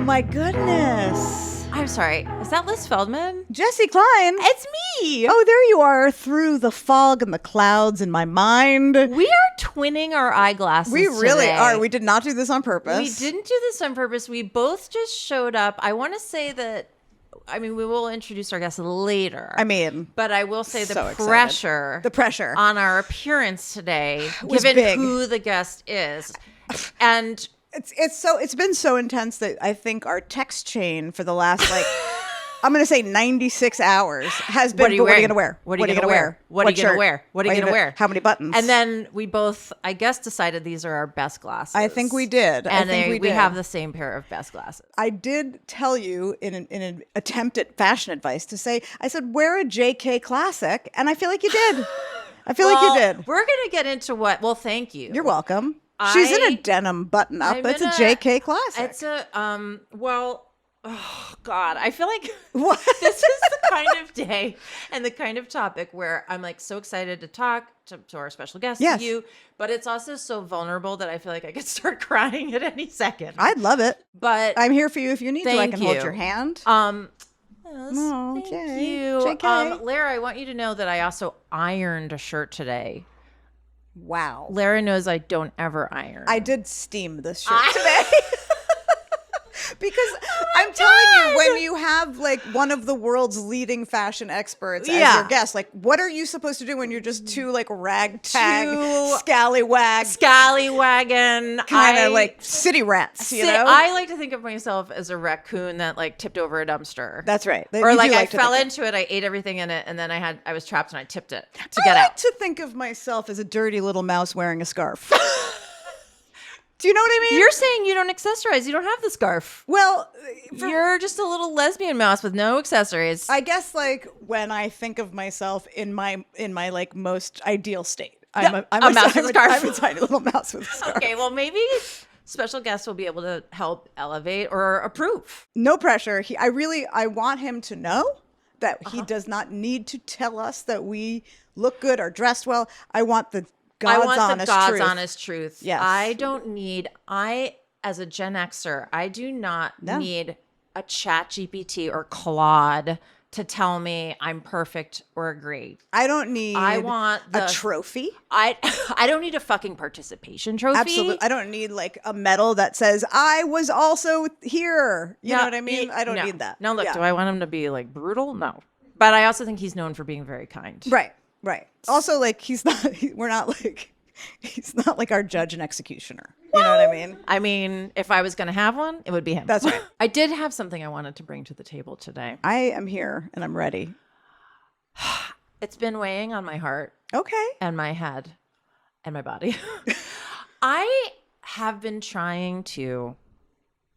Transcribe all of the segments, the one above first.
my goodness. I'm sorry. Is that Liz Feldman? Jessi Klein. It's me. Oh, there you are through the fog and the clouds in my mind. We are twinning our eyeglasses. We really today. are. We did not do this on purpose. We didn't do this on purpose. We both just showed up. I want to say that, we will introduce our guests later. But I will say the pressure on our appearance today, given big. who the guest is. And it's been so intense that I think our text chain for the last I'm going to say 96 hours has been, what are you going to wear? What are you going to wear? What are you going to wear? What are you going to wear? How many buttons? And then we both, I guess, decided these are our best glasses. I think we did. And we have the same pair of best glasses. I did tell you in an attempt at fashion advice to say, I said, wear a JK classic. And I feel like you did. I feel like you did. We're going to get into what, well, thank you. You're welcome. She's in a denim button up. It's a JK classic. It's a, oh God, I feel like what? This is the kind of day and the kind of topic where I'm so excited to talk to our special guest, to you, but it's also so vulnerable that I feel like I could start crying at any second. I'd love it. But I'm here for you if you need to. I can hold your hand. Thank you. JK. Lara, I want you to know that I also ironed a shirt today. Wow. Lara knows I don't ever iron. I did steam this shirt today. Because I'm telling you, when you have one of the world's leading fashion experts as your guest, what are you supposed to do when you're just two ragtag, scallywagon, kind of city rats? You know, I like to think of myself as a raccoon that tipped over a dumpster. That's right. Or I fell into it, I ate everything in it, and then I was trapped and I tipped it to get out. I like to think of myself as a dirty little mouse wearing a scarf. Do you know what I mean? You're saying you don't accessorize. You don't have the scarf. Well, you're just a little lesbian mouse with no accessories. I guess when I think of myself in my most ideal state, I'm a mouse with a scarf. I'm a tiny little mouse with a scarf. Okay, well maybe special guests will be able to help elevate or approve. No pressure. I want him to know that he does not need to tell us that we look good or dressed well. I want the God's honest truth. Yes. As a Gen Xer, I do not need a Chat GPT or Claude to tell me I'm perfect or agree. I want a trophy. I don't need a fucking participation trophy. Absolutely. I don't need a medal that says I was also here. You know what I mean? I don't need that. No, look, do I want him to be brutal? No. But I also think he's known for being very kind. Right. Also, he's not like our judge and executioner. You know what I mean? I mean, if I was going to have one, it would be him. That's right. I did have something I wanted to bring to the table today. I am here and I'm ready. It's been weighing on my heart. Okay. And my head and my body. I have been trying to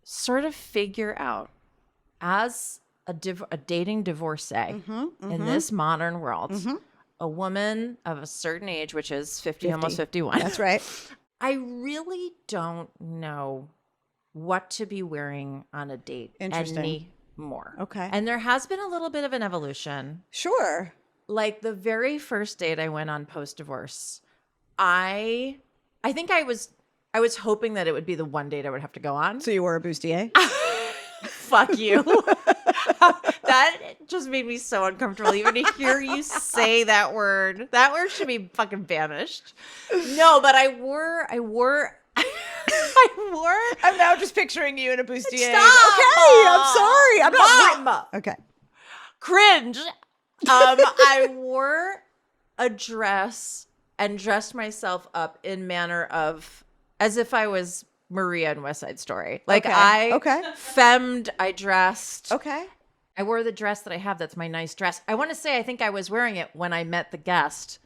sort of figure out, as a dating divorcee in this modern world, a woman of a certain age, which is 50, almost 51. That's right. I really don't know what to be wearing on a date anymore. Okay. And there has been a little bit of an evolution. Sure. The very first date I went on post-divorce, I think I was hoping that it would be the one date I would have to go on. So you wore a bustier? Fuck you. That just made me so uncomfortable even to hear you say that word. That word should be fucking banished. No, but I wore I'm now just picturing you in a bustier. Stop! Okay, I'm sorry. I'm Mom! not. Okay. Cringe. I wore a dress and dressed myself up in manner of as if I was Maria in West Side Story. Femmed, I dressed. Okay. I wore the dress that I have. That's my nice dress. I want to say I think I was wearing it when I met the guest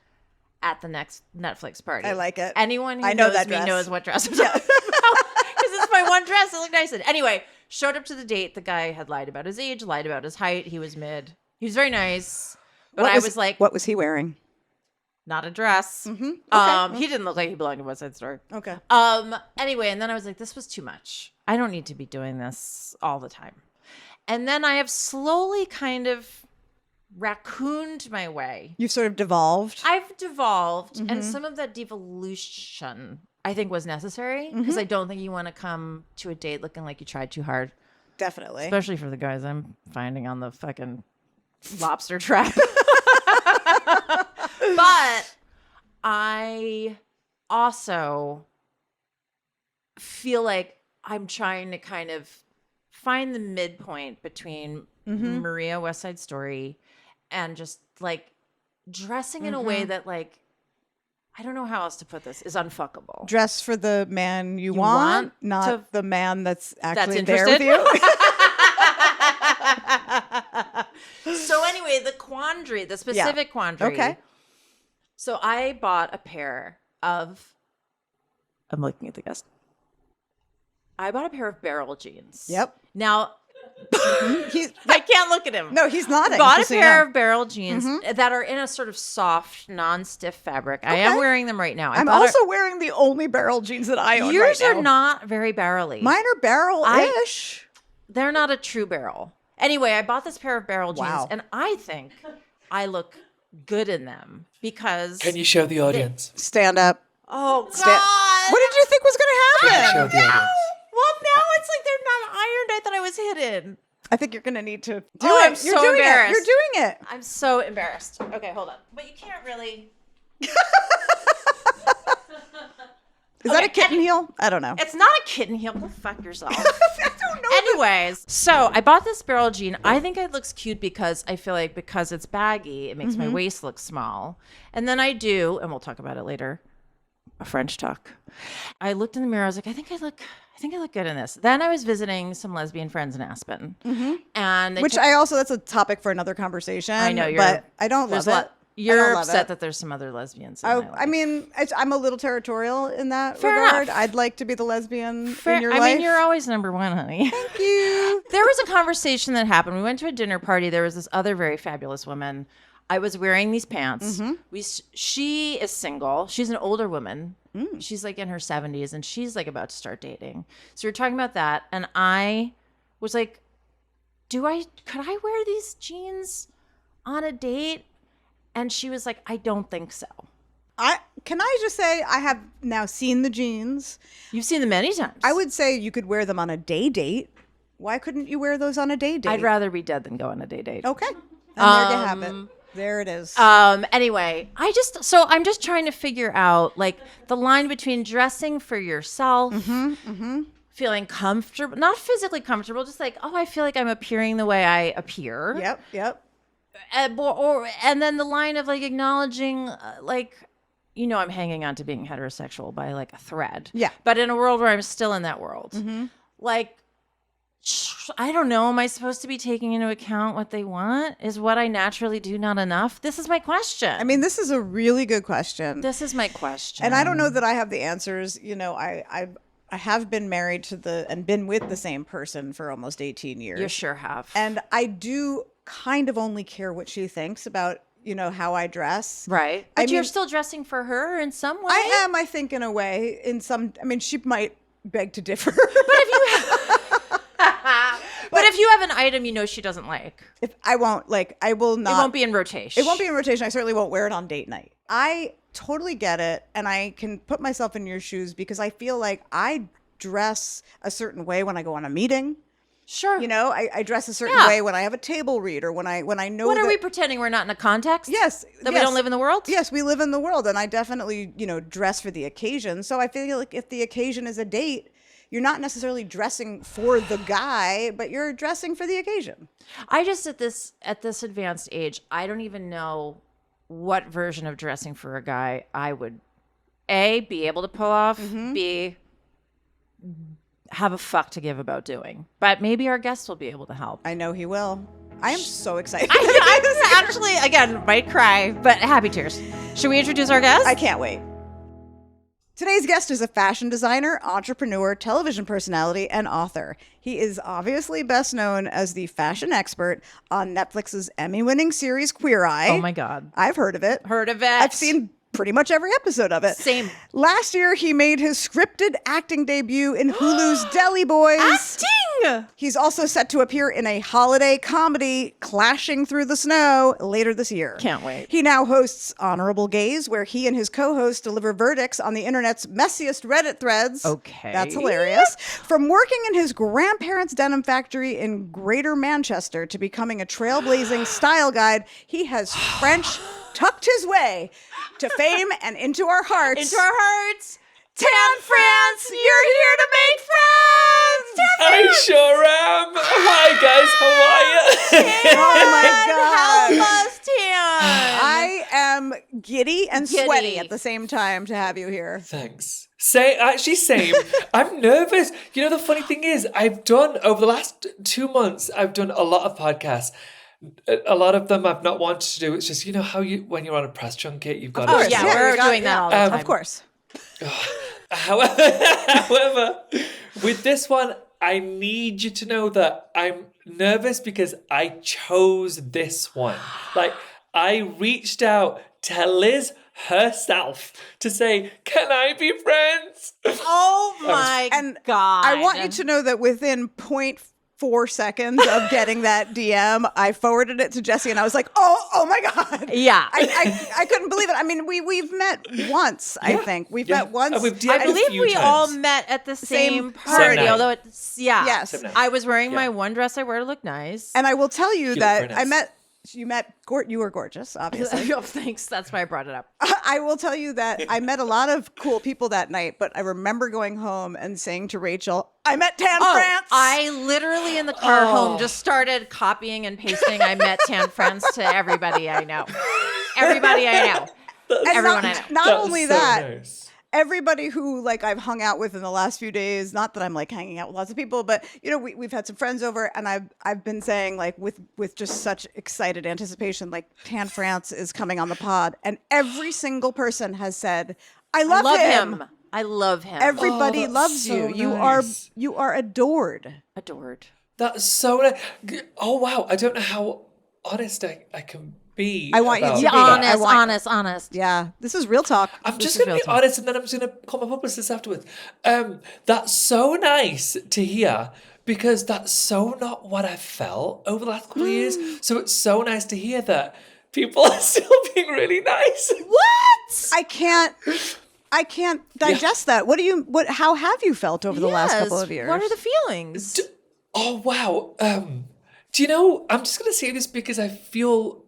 at the next Netflix party. I like it. Anyone who knows me knows what dress I'm talking about. Because it's my one dress. It looked nice. Anyway, showed up to the date. The guy had lied about his age, lied about his height. He was mid. He was very nice. But I was like... What was he wearing? Not a dress. Mm-hmm. Okay. He didn't look like he belonged to West Side Story. Okay. Anyway, and then I was like, this was too much. I don't need to be doing this all the time. And then I have slowly kind of raccooned my way. You've sort of devolved. I've devolved. Mm-hmm. And some of that devolution, I think, was necessary. Because I don't think you want to come to a date looking like you tried too hard. Definitely. Especially for the guys I'm finding on the fucking lobster trap. But I also feel like I'm trying to kind of find the midpoint between Maria, West Side Story, and just like dressing in a way that, like, I don't know how else to put this, is unfuckable. Dress for the man you want, not the man that's actually there with interested? you. So anyway, the specific quandary. Okay. So I bought a pair of, I'm looking at the guest. I bought a pair of barrel jeans. Yep. Now, I can't look at him. No, he's nodding. Bought a pair of barrel jeans that are in a sort of soft, non-stiff fabric. I am wearing them right now. I'm also wearing the only barrel jeans that I own Yours right now. are not very barrel-y. Mine are barrel-ish. They're not a true barrel. Anyway, I bought this pair of barrel jeans, Wow. and I think I look good in them because... Can you show the audience? Stand up. Oh, God. What did you think was going to happen? Show the audience. Well, now it's like they're not ironed. I thought I was hidden. I think you're going to need to do it. I'm so doing embarrassed. You're doing it. I'm so embarrassed. Okay, hold on. But you can't really... Is that a kitten heel? I don't know. It's not a kitten heel. Go fuck yourself. I don't know. Anyways, so I bought this barrel jean. I think it looks cute because I feel like because it's baggy, it makes my waist look small. And then I do, and we'll talk about it later, a French tuck. I looked in the mirror. I was like, I think I look good in this. Then I was visiting some lesbian friends in Aspen, and that's a topic for another conversation. I know, but I don't love it. You're upset that there's some other lesbians. In my life. I mean, I'm a little territorial in that Fair regard. enough. I'd like to be the lesbian in your life. I mean, you're always number one, honey. Thank you. There was a conversation that happened. We went to a dinner party. There was this other very fabulous woman. I was wearing these pants. She is single. She's an older woman. She's like in her 70s, and she's like about to start dating. So we were talking about that, and I was like, could I wear these jeans on a date? And she was like, I don't think so. Can I just say I have now seen the jeans. You've seen them many times. I would say you could wear them on a day date. Why couldn't you wear those on a day date? I'd rather be dead than go on a day date. Okay. And there you have it. There it is. Anyway, I'm just trying to figure out like the line between dressing for yourself, feeling comfortable, not physically comfortable, just like, oh, I feel like I'm appearing the way I appear. Yep. And then the line of like acknowledging I'm hanging on to being heterosexual by like a thread. Yeah. But in a world where I'm still in that world, like, I don't know. Am I supposed to be taking into account what they want? Is what I naturally do not enough? This is my question. I mean, this is a really good question. This is my question. And I don't know that I have the answers. You know, I have been married and been with the same person for almost 18 years. You sure have. And I do kind of only care what she thinks about, how I dress. Right. But you're still dressing for her in some way. I am, I think, in a way. She might beg to differ. But if you have an item she doesn't like. I will not. It won't be in rotation. It won't be in rotation. I certainly won't wear it on date night. I totally get it. And I can put myself in your shoes because I feel like I dress a certain way when I go on a meeting. Sure. I dress a certain way when I have a table read or when I know. What are we pretending we're not in a context? Yes. That we don't live in the world? Yes, we live in the world. And I definitely, dress for the occasion. So I feel like if the occasion is a date, you're not necessarily dressing for the guy, but you're dressing for the occasion. I just, at this advanced age, I don't even know what version of dressing for a guy I would, A, be able to pull off, B, have a fuck to give about doing. But maybe our guest will be able to help. I know he will. I am so excited. I actually, again, might cry, but happy tears. Should we introduce our guest? I can't wait. Today's guest is a fashion designer, entrepreneur, television personality, and author. He is obviously best known as the fashion expert on Netflix's Emmy-winning series Queer Eye. Oh my God. I've heard of it. I've seen pretty much every episode of it. Same. Last year, he made his scripted acting debut in Hulu's Deli Boys. Acting! He's also set to appear in a holiday comedy, Clashing Through the Snow, later this year. Can't wait. He now hosts Honorable Gaze, where he and his co-host deliver verdicts on the internet's messiest Reddit threads. Okay. That's hilarious. From working in his grandparents' denim factory in Greater Manchester to becoming a trailblazing style guide, he has French tucked his way to fame and into our hearts. Into our hearts. Tan France, you're here to make friends. Tan I sure am. Hi guys, how are you? Oh my God. Help us, Tan. I am giddy and sweaty Giddy. at the same time to have you here. Thanks. Same. I'm nervous. You know, the funny thing is, I've done over the last 2 months, I've done a lot of podcasts. A lot of them I've not wanted to do. It's just, you know how when you're on a press junket, you've got course, to. Yeah, Yeah, we're we got- doing that all the time. Of course. However, with this one, I need you to know that I'm nervous because I chose this one. Like, I reached out to Liz herself to say, can I be friends? Oh my And God. I want you to know that within 0.4 seconds of getting that DM, I forwarded it to Jessi and I was like, oh my God. Yeah. I couldn't believe it. I mean, we've met once, I think. We've met once. We've I DM'd a believe few we times. all met at the same Same party, night. although it's, yeah. Yes. Same night. I was wearing my Yeah. one dress I wear to look nice. And I will tell you look that very nice. you were gorgeous, obviously. Oh, thanks. That's why I brought it up. I will tell you that I met a lot of cool people that night, but I remember going home and saying to Rachel, I met Tan France. I literally in the car home just started copying and pasting. I met Tan France to everybody I know. Everybody I know. And everyone not, I know. Not That's only so that, nice. everybody who like I've hung out with in the last few days, not that I'm like hanging out with lots of people, but you know, we've had some friends over and I've been saying like with just such excited anticipation, like Tan France is coming on the pod. And every single person has said, I love him. I love him. Everybody that's loves so you. nice. You are adored. Adored. That's so nice. Oh, wow. I don't know how honest I can be. I want you about to Yeah, be. that. I want- honest. Yeah, this is real talk. I'm just is going to real be talk. honest, and then I'm just going to call my publicist afterwards. That's so nice to hear because that's so not what I felt over the last couple of years. So it's so nice to hear that people are still being really nice. What? I can't digest that. How have you felt over the last couple of years? What are the feelings? Oh, wow. Do you know, I'm just going to say this because I feel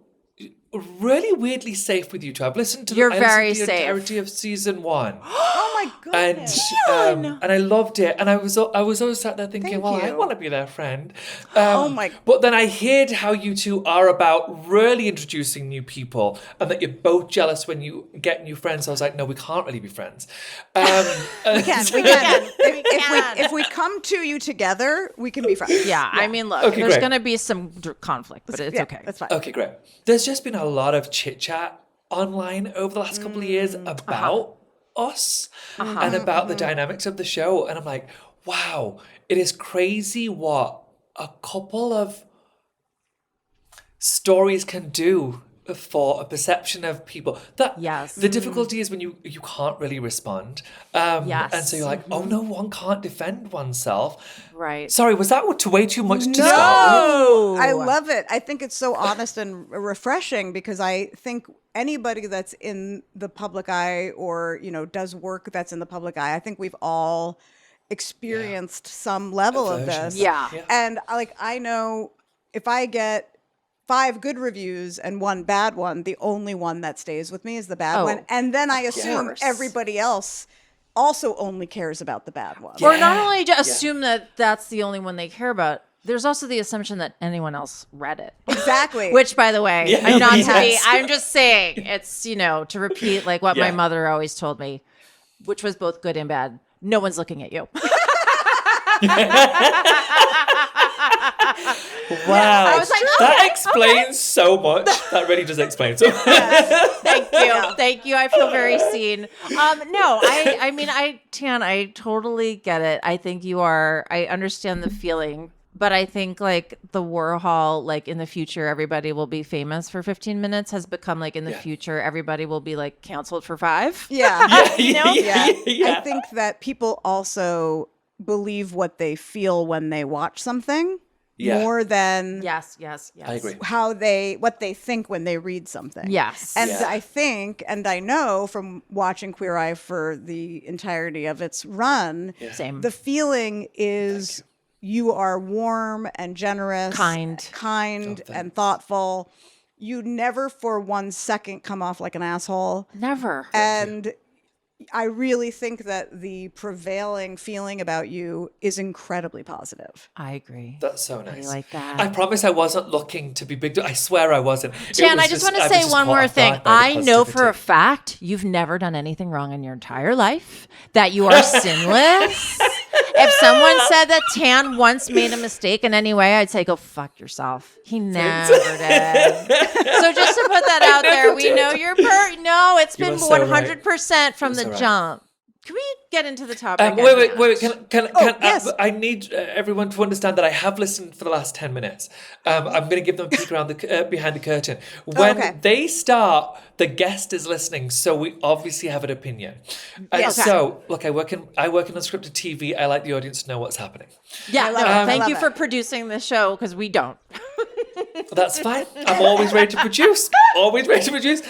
really weirdly safe with you two. I've listened to You're I listened very to the safe. entirety of season 1. Oh my And goodness. and I loved it, and I was always sat there thinking, Thank well, I you. want to be their friend. Oh my- But then I heard how you two are about really introducing new people, and that you're both jealous when you get new friends. So I was like, no, we can't really be friends. We can. can. If we come to you together, we can be friends. Yeah, I mean, look, Okay, there's great. going to be some conflict, but it's Yeah, okay. That's fine. Okay, great. There's just been a lot of chit chat online over the last couple of years about us and about the dynamics of the show. And I'm like, wow, it is crazy what a couple of stories can do for a perception of people. That Yes. the difficulty is when you can't really respond. Yes. And so you're like, oh no, one can't defend oneself. Right. Sorry, was that way too much to start with? No. I love it. I think it's so honest and refreshing because I think anybody that's in the public eye or, you know, does work that's in the public eye, I think we've all experienced some level of Version. this. Yeah. And I know if I get 5 good reviews and 1 bad one, the only one that stays with me is the bad Oh, one. And then I assume course. everybody else also only cares about the bad one. Or not only assume that that's the only one they care about, there's also the assumption that anyone else read it. Exactly. Which, by the way, Yeah. I'm not to be, Yes. I'm just saying, it's, you know, to repeat like what my Yeah. mother always told me, which was both good and bad. No one's looking at you. Wow, I was like, that okay, explains so much. That really does explain so much. Thank you. I feel very seen. No, I mean, Tan, I totally get it. I think I understand the feeling, but I think like the Warhol, like in the future, everybody will be famous for 15 minutes has become like in the future, everybody will be like canceled for 5. yeah. You know? Yeah. Yeah. I think that people also believe what they feel when they watch something Yeah. more than Yes. I agree. what they think when they read something. Yes. And Yeah. I think, and I know from watching Queer Eye for the entirety of its run, Same. the feeling is you are warm and generous, Kind. and thoughtful. You never for 1 second come off like an asshole. Never. And I really think that the prevailing feeling about you is incredibly positive. I agree. That's so nice. like that. I promise I wasn't looking to be big. I swear I wasn't. It Jan, was I just want to I was say just one caught more off thing. guard by the I know for a positivity. fact you've never done anything wrong in your entire life, that you are sinless. If someone said that Tan once made a mistake in any way, I'd say, go fuck yourself. He never did. So just to put that out there, we know you're no, it's You been are so right. 100% from You're the so right. jump. Can we get into the topic? Wait. Can yes. I need everyone to understand that I have listened for the last 10 minutes. I'm going to give them a peek around the behind the curtain. When okay. they start, the guest is listening, so we obviously have an opinion. And Yes. so, look, I work in unscripted TV. I like the audience to know what's happening. Yeah, love it. I thank love you it. for producing the show, because we don't. That's fine. I'm always ready to produce. Always ready to produce.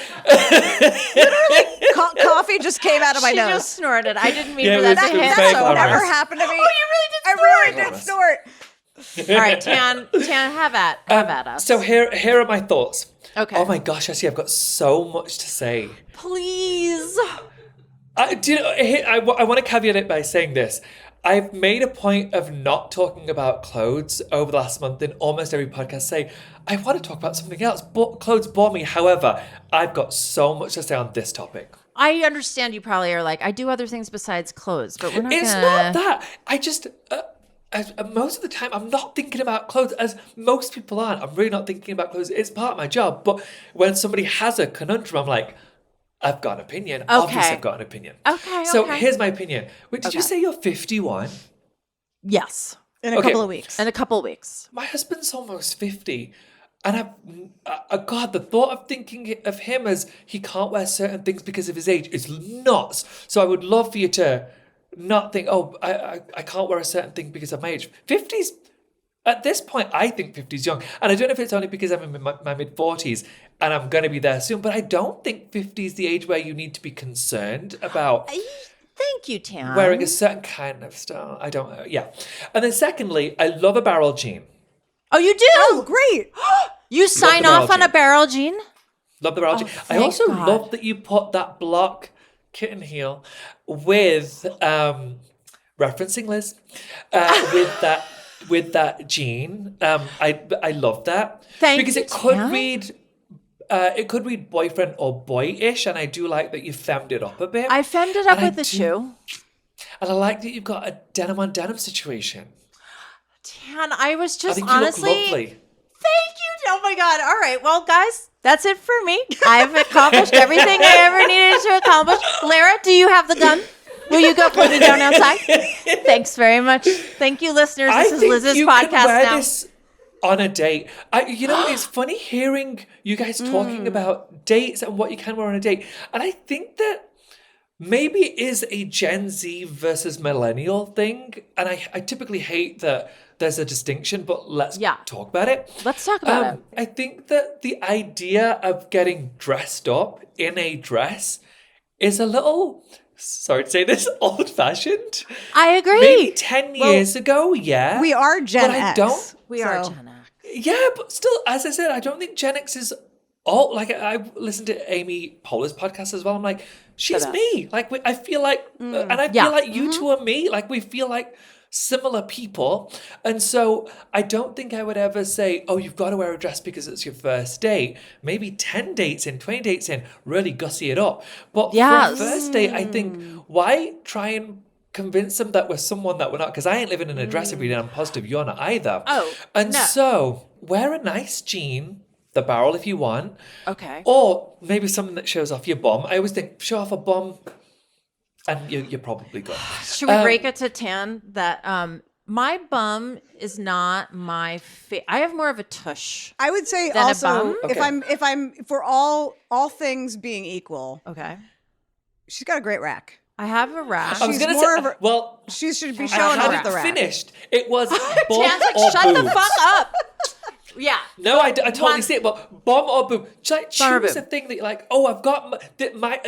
Coffee just came out of my She nose. just snorted. I didn't mean Yeah, for it that was to hit very so glamorous. hard. Never happened to me. Oh, you really did I really did snort. All right, Tan, have at us. So here are my thoughts. Okay. Oh my gosh, Jessi, I've got so much to say. Please. I want to caveat it by saying this. I've made a point of not talking about clothes over the last month in almost every podcast. Say, I want to talk about something else, but clothes bore me. However, I've got so much to say on this topic. I understand you probably are like, I do other things besides clothes, but we're not It's gonna... not that. I just, most of the time, I'm not thinking about clothes, as most people aren't. I'm really not thinking about clothes. It's part of my job. But when somebody has a conundrum, I'm like, I've got an opinion. Okay. Obviously, I've got an opinion. Okay, So okay. here's my opinion. Wait, did you say you're 51? Yes. In a Okay. couple of weeks. In a couple weeks. My husband's almost 50. And God, the thought of thinking of him as he can't wear certain things because of his age is nuts. So I would love for you to not think, oh, I can't wear a certain thing because of my age. 50's, at this point, I think 50's young. And I don't know if it's only because I'm in my mid-40s and I'm going to be there soon, but I don't think 50 is the age where you need to be concerned about Thank you, Tan. wearing a certain kind of style. I don't, yeah. And then secondly, I love a barrel jean. Oh, you do? Oh, great. You sign the barrel off on a jean. barrel jean? Love the barrel jean. I thank also God. love that you put that block kitten heel with referencing Liz with that jean. I love that. Thank because you, it could Tan. read boyfriend or boyish, and I do like that you femmed it up a bit. I femmed it up And I with the do- shoe. And I like that you've got a denim on denim situation. Tan, I was I just think honestly... you look lovely. Thank you. Oh my God. All right. Well, guys, that's it for me. I've accomplished everything I ever needed to accomplish. Lara, do you have the gun? Will you go put me down outside? Thanks very much. Thank you, listeners. This is Liz's you podcast can wear now. this on a date. It's funny hearing you guys talking about dates and what you can wear on a date. And I think that maybe it is a Gen Z versus millennial thing. And I typically hate that there's a distinction, but let's talk about it. Let's talk about it. I think that the idea of getting dressed up in a dress is a little, sorry to say this, old-fashioned. I agree. Maybe 10 years ago, yeah. We are Gen but I X. don't. We are so- Gen X. Yeah, but still, as I said, I don't think Gen X is all, like, I listened to Amy Poehler's podcast as well. I'm like, she's me. Like, I feel like, and I feel like you two are me. Like, we feel like similar people. And so I don't think I would ever say, oh, you've got to wear a dress because it's your first date. Maybe 10 dates in, 20 dates in, really gussy it up. But for a first date, I think, why try and convince them that we're someone that we're not? Because I ain't living in a dress every day, and I'm positive you're not either. Oh, and no. so wear a nice jean, the barrel if you want, Okay. or maybe something that shows off your bum. I always think, show off a bum, and you're probably good. Should we break it to Tan that my bum is not my I have more of a tush. I would say Than a also bum? if I'm for all things being equal, Okay. she's got a great rack. I have a rash. I was She's going to more say, of a- well, She should be I showing have off a the rack. finished. It was bomb Tan's like, or shut the boobs. fuck up. Yeah. No, I totally One- see it. But bomb or boob, like Bomb or choose boob. a thing that you're like, oh, I've got. That might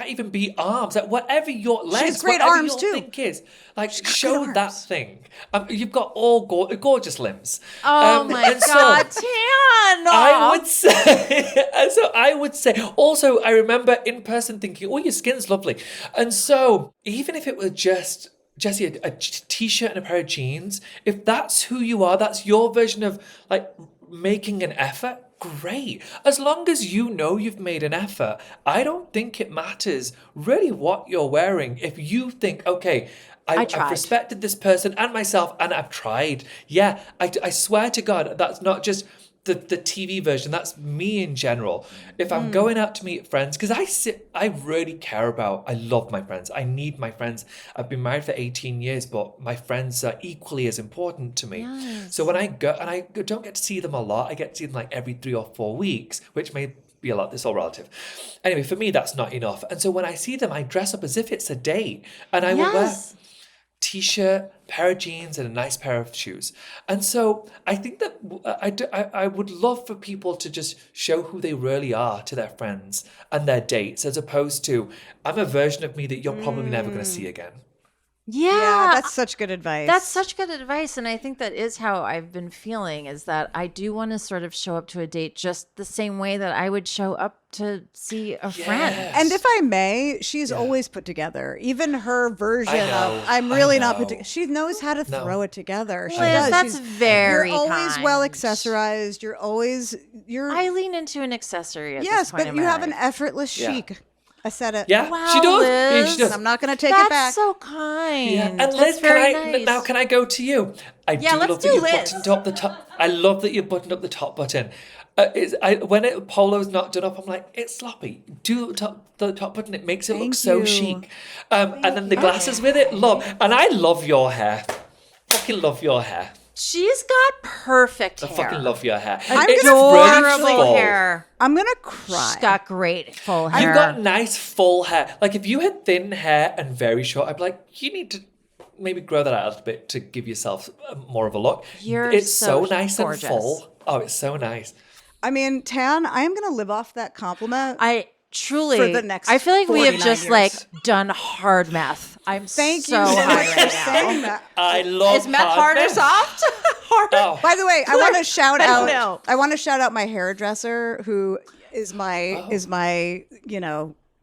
even be arms. Like whatever your legs, great whatever arms, your too. thing is, like great show that arms. thing. You've got all gorgeous limbs. Oh my and so God, Tan. I would say, and so I would say. Also, I remember in person thinking, oh, your skin's lovely, and so even if it were just. Jessi, a t-shirt and a pair of jeans, if that's who you are, that's your version of like making an effort, great. As long as you know you've made an effort, I don't think it matters really what you're wearing. If you think, okay, I've tried. respected this person and myself and I've tried. Yeah, I swear to God, that's not just the TV version, that's me in general. If I'm going out to meet friends, because I really care about, I love my friends. I need my friends. I've been married for 18 years, but my friends are equally as important to me. Yes. So when I go, and I don't get to see them a lot, I get to see them like every 3 or 4 weeks, which may be a lot, it's all relative. Anyway, for me, that's not enough. And so when I see them, I dress up as if it's a date. And I will wear Yes. t-shirt, pair of jeans, and a nice pair of shoes. And so I think that I would love for people to just show who they really are to their friends and their dates, as opposed to, I'm a version of me that you're probably never going to see again. Yeah, that's such good advice. That's such good advice. And I think that is how I've been feeling, is that I do want to sort of show up to a date just the same way that I would show up to see a friend. And if I may, she's always put together. Even her version I know, of I'm really I not put know. together. She knows how to No. throw it together. She Liz, does. that's She's- very You're always kind. well accessorized. You're I lean into an accessory at yes, this point but in you my have an life. effortless Yeah. chic. I said it. Yeah, Wow, she does. Yeah, Liz. she does. I'm not going to take That's it back. so kind. Yeah. And That's Liz, very can nice. can I go to you? I Yeah, do let's love do that you Liz. buttoned up the top. I love that you buttoned up the top button. When polo's not done up, I'm like, it's sloppy. Do the top button. It makes it look Thank so you. chic. And then the glasses with it, love. And I love your hair. Fucking love your hair. She's got perfect I hair. fucking love your hair. I'm It's gonna really Adorable full. hair. I'm going to cry. She's got great full hair. You've got nice full hair. Like if you had thin hair and very short, I'd be like, you need to maybe grow that out a little bit to give yourself more of a look. You're it's so nice gorgeous. and full. Oh, it's so nice. I mean, Tan, I am going to live off that compliment. I truly, For the next I feel like we have 49 just years. like done hard math. I'm Thank so you so high much for right now. saying that. I love Is meth hard or meth. soft? Hard. Oh, By the way, I want to shout I don't out. know. I want to shout out my hairdresser, who is my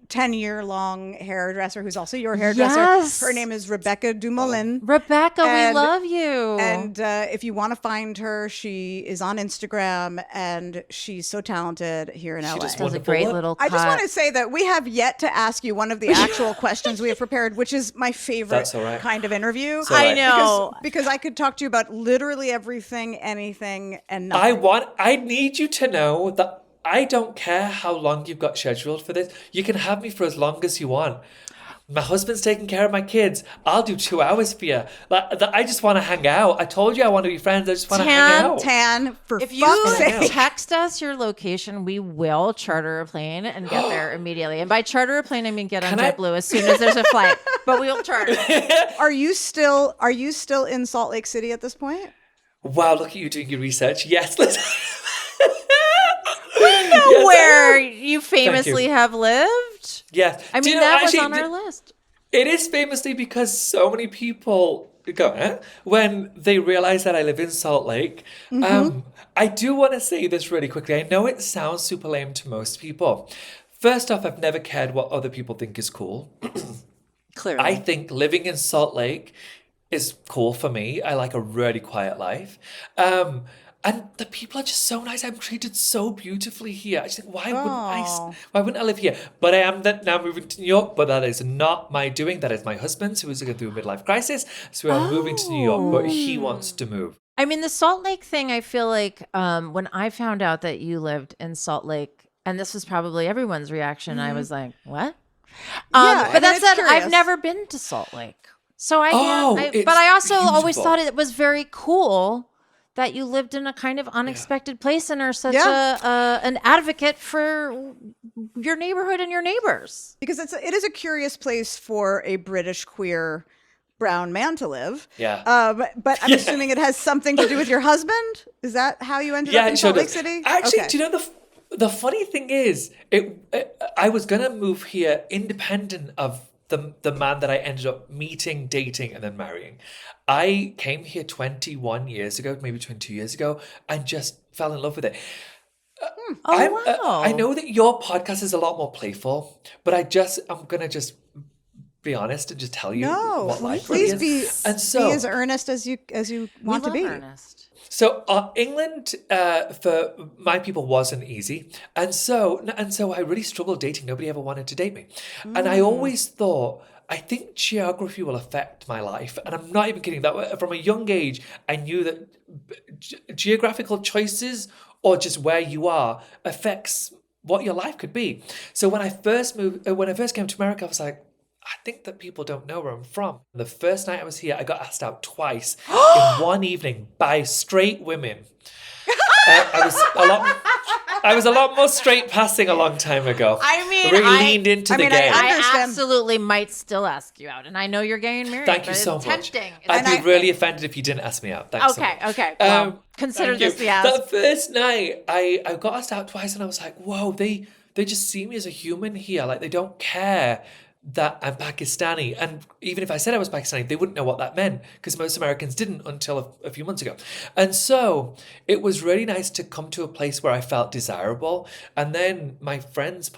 10-year-long hairdresser, who's also your hairdresser. Yes. Her name is Rebecca Dumoulin. Rebecca, And- we love you. And if you want to find her, she is on Instagram, and she's so talented here in LA. just does a wonderful. great Look, little cut. I just want to say that we have yet to ask you one of the actual questions we have prepared, which is my favorite That's all right. kind of interview. all right. I know. Because I could talk to you about literally everything, anything, and nothing. I need you to know that I don't care how long you've got scheduled for this. You can have me for as long as you want. My husband's taking care of my kids. I'll do 2 hours for you. I just want to hang out. I told you I want to be friends. I just want to hang out. Tan, for If you fuck's sake. text us your location, we will charter a plane and get there immediately. And by charter a plane, I mean get on Can I- JetBlue as soon as there's a flight. But we will charter. Are you still in Salt Lake City at this point? Wow, look at you doing your research. Yes, let's. Where you famously you. have lived. Yes. I Do mean, you know, that actually, was on our list. It is famously because so many people go, when they realize that I live in Salt Lake. I do want to say this really quickly. I know it sounds super lame to most people. First off, I've never cared what other people think is cool. Clearly. I think living in Salt Lake is cool for me. I like a really quiet life. And the people are just so nice. I'm treated so beautifully here. I just think, why wouldn't I live here? But I am now moving to New York, but that is not my doing. That is my husband's, who is going through a midlife crisis. So I'm moving to New York, but he wants to move. I mean, the Salt Lake thing, I feel like when I found out that you lived in Salt Lake, and this was probably everyone's reaction, I was like, what? Yeah, but that it's said, curious. I've never been to Salt Lake. So Oh, it's but I also always beautiful. thought it was very cool that you lived in a kind of unexpected place and are such Yeah. an advocate for your neighborhood and your neighbors. Because it is a curious place for a British queer brown man to live. Yeah. But I'm assuming it has something to do with your husband. Is that how you ended up in Salt Lake City? Actually, Okay. do you know the funny thing is, I was gonna move here independent of the man that I ended up meeting, dating, and then marrying. I came here 21 years ago, maybe 22 years ago, and just fell in love with it. Wow. I know that your podcast is a lot more playful, but I'm gonna just be honest and just tell you No, what life please really is. be And so, as earnest as you We want to love be. Ernest. So England for my people wasn't easy, and so I really struggled dating. Nobody ever wanted to date me, and I always thought, I think geography will affect my life, and I'm not even kidding. That from a young age, I knew that geographical choices or just where you are affects what your life could be. So when I first came to America, I was like, I think that people don't know where I'm from. The first night I was here, I got asked out twice in one evening by straight women. I was a lot more straight passing a long time ago. I mean, really leaned into the game. I understand. absolutely might still ask you out, and I know you're gay and married. Thank you but so it's much. tempting. I'd be really offended if you didn't ask me out. Thanks so much. Okay. Well, consider Thank you. this the ask. That first night, I got asked out twice, and I was like, whoa, they just see me as a human here. Like, they don't care that I'm Pakistani. And even if I said I was Pakistani, they wouldn't know what that meant, because most Americans didn't until a few months ago. And so it was really nice to come to a place where I felt desirable. And then my friends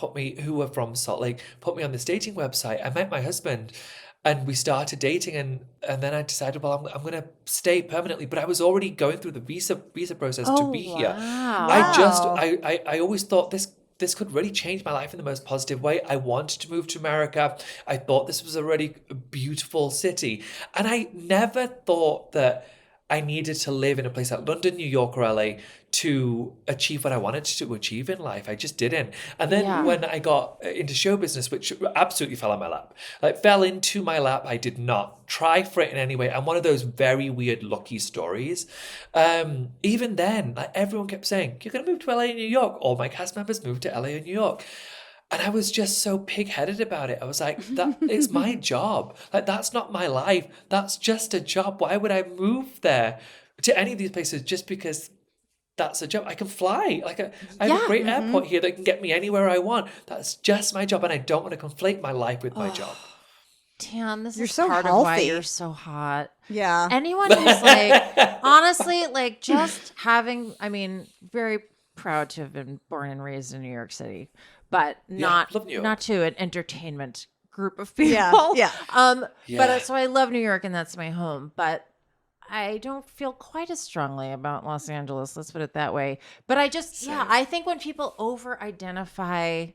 who were from Salt Lake, put me on this dating website. I met my husband, and we started dating, and then I decided, well, I'm going to stay permanently. But I was already going through the visa process to be here. Wow. I always thought this could really change my life in the most positive way. I wanted to move to America. I thought this was a really beautiful city. And I never thought that I needed to live in a place like London, New York, or LA to achieve what I wanted to achieve in life. I just didn't. And then when I got into show business, which absolutely fell on my lap, fell into my lap, I did not try for it in any way. I'm one of those very weird lucky stories. Even then, everyone kept saying, you're going to move to LA and New York. All my cast members moved to LA and New York. And I was just so pig-headed about it. I was like, that is my job. That's not my life. That's just a job. Why would I move there to any of these places just because that's a job? I can fly. I have a great airport here that can get me anywhere I want. That's just my job. And I don't want to conflate my life with my job. Damn, this You're is so part of why healthy. you're so hot. Yeah. Anyone who's honestly, just having, very proud to have been born and raised in New York City, but love New York. not to an entertainment group of people. Yeah. But so I love New York and that's my home, but I don't feel quite as strongly about Los Angeles. Let's put it that way. But I think when people over-identify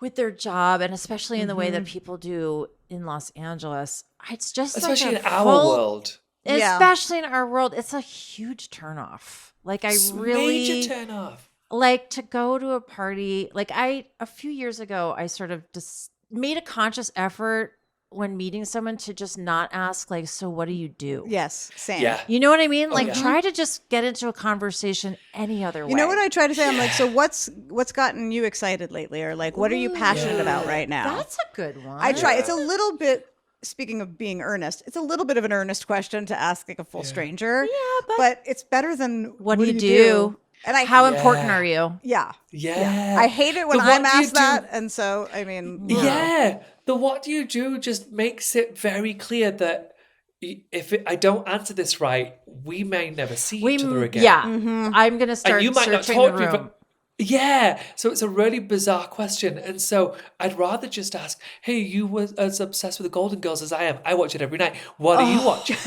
with their job, and especially in the way that people do in Los Angeles, it's just Especially like in our world. especially in our world, it's a huge turnoff. Major turn off. To go to a party. A few years ago, I sort of just made a conscious effort when meeting someone to just not ask, so what do you do? Yes, same. Yeah. You know what I mean? yeah. Try to just get into a conversation any other way. You know what I try to say? I'm like, so what's gotten you excited lately? Or what are you passionate about right now? That's a good one. I try. It's a little bit, speaking of being earnest, it's a little bit of an earnest question to ask a full stranger. Yeah, but it's better than what do you do? And How important are you? Yeah. Yeah. I hate it when The what I'm do you asked do- that. And so, Yeah. The what do you do just makes it very clear that if I don't answer this right, we may never see each other again. Yeah. I'm going to start And you might not searching talk the to me room. Yeah. So it's a really bizarre question. And so I'd rather just ask, hey, you were as obsessed with the Golden Girls as I am. I watch it every night. What are you watching?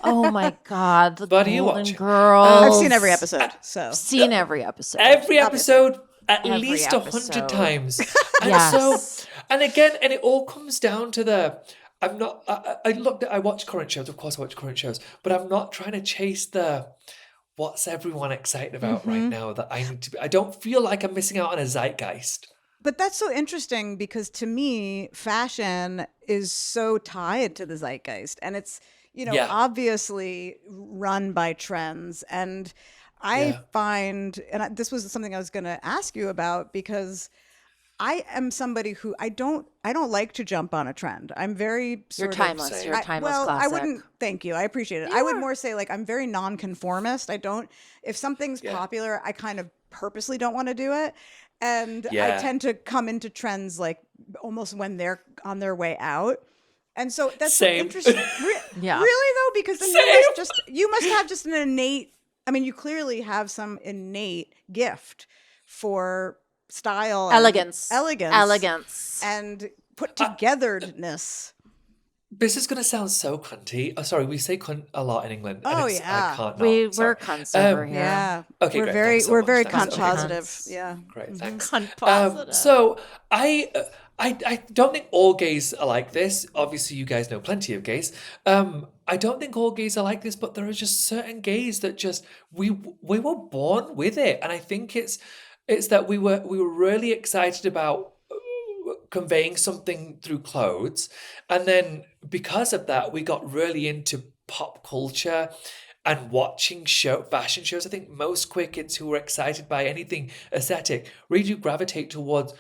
Oh my God. The What are you Golden watching? Girls. I've seen every episode. So Seen every episode. Every episode at Every least episode. 100 times. And Yes. and it all comes down to I watch current shows. Of course I watch current shows, but I'm not trying to chase what's everyone excited about right now that I need to be. I don't feel like I'm missing out on a zeitgeist. But that's so interesting because to me, fashion is so tied to the zeitgeist, and it's, Yeah. obviously run by trends. And I Yeah. find, and this was something I was going to ask you about, because I am somebody who I don't like to jump on a trend. I'm very You're sort timeless. Same. You're a of, timeless I classic. wouldn't. Thank you. I appreciate it. I would more say like I'm very nonconformist. I don't. If something's Yeah. popular, I kind of purposely don't want to do it, and I Yeah. tend to come into trends like almost when they're on their way out. And so that's so Same. interesting. Yeah. Really though, because then Same. you must have just an innate. I mean, you clearly have some innate gift for style, and Elegance. and put togetherness. This is going to sound so cunty. Oh, sorry, we say cunt a lot in England. Oh, I yeah. can't not. We're Sorry. cunts over here. Yeah. Okay, we're great. very Thanks so we're much. very Thanks cunt so positive. much. Yeah. Great, thanks. Cunt positive. So I don't think all gays are like this. Obviously, you guys know plenty of gays. I don't think all gays are like this, but there are just certain gays that just we were born with it, and I think it's that we were really excited about conveying something through clothes, and then because of that, we got really into pop culture and watching fashion shows. I think most queer kids who were excited by anything aesthetic really do gravitate towards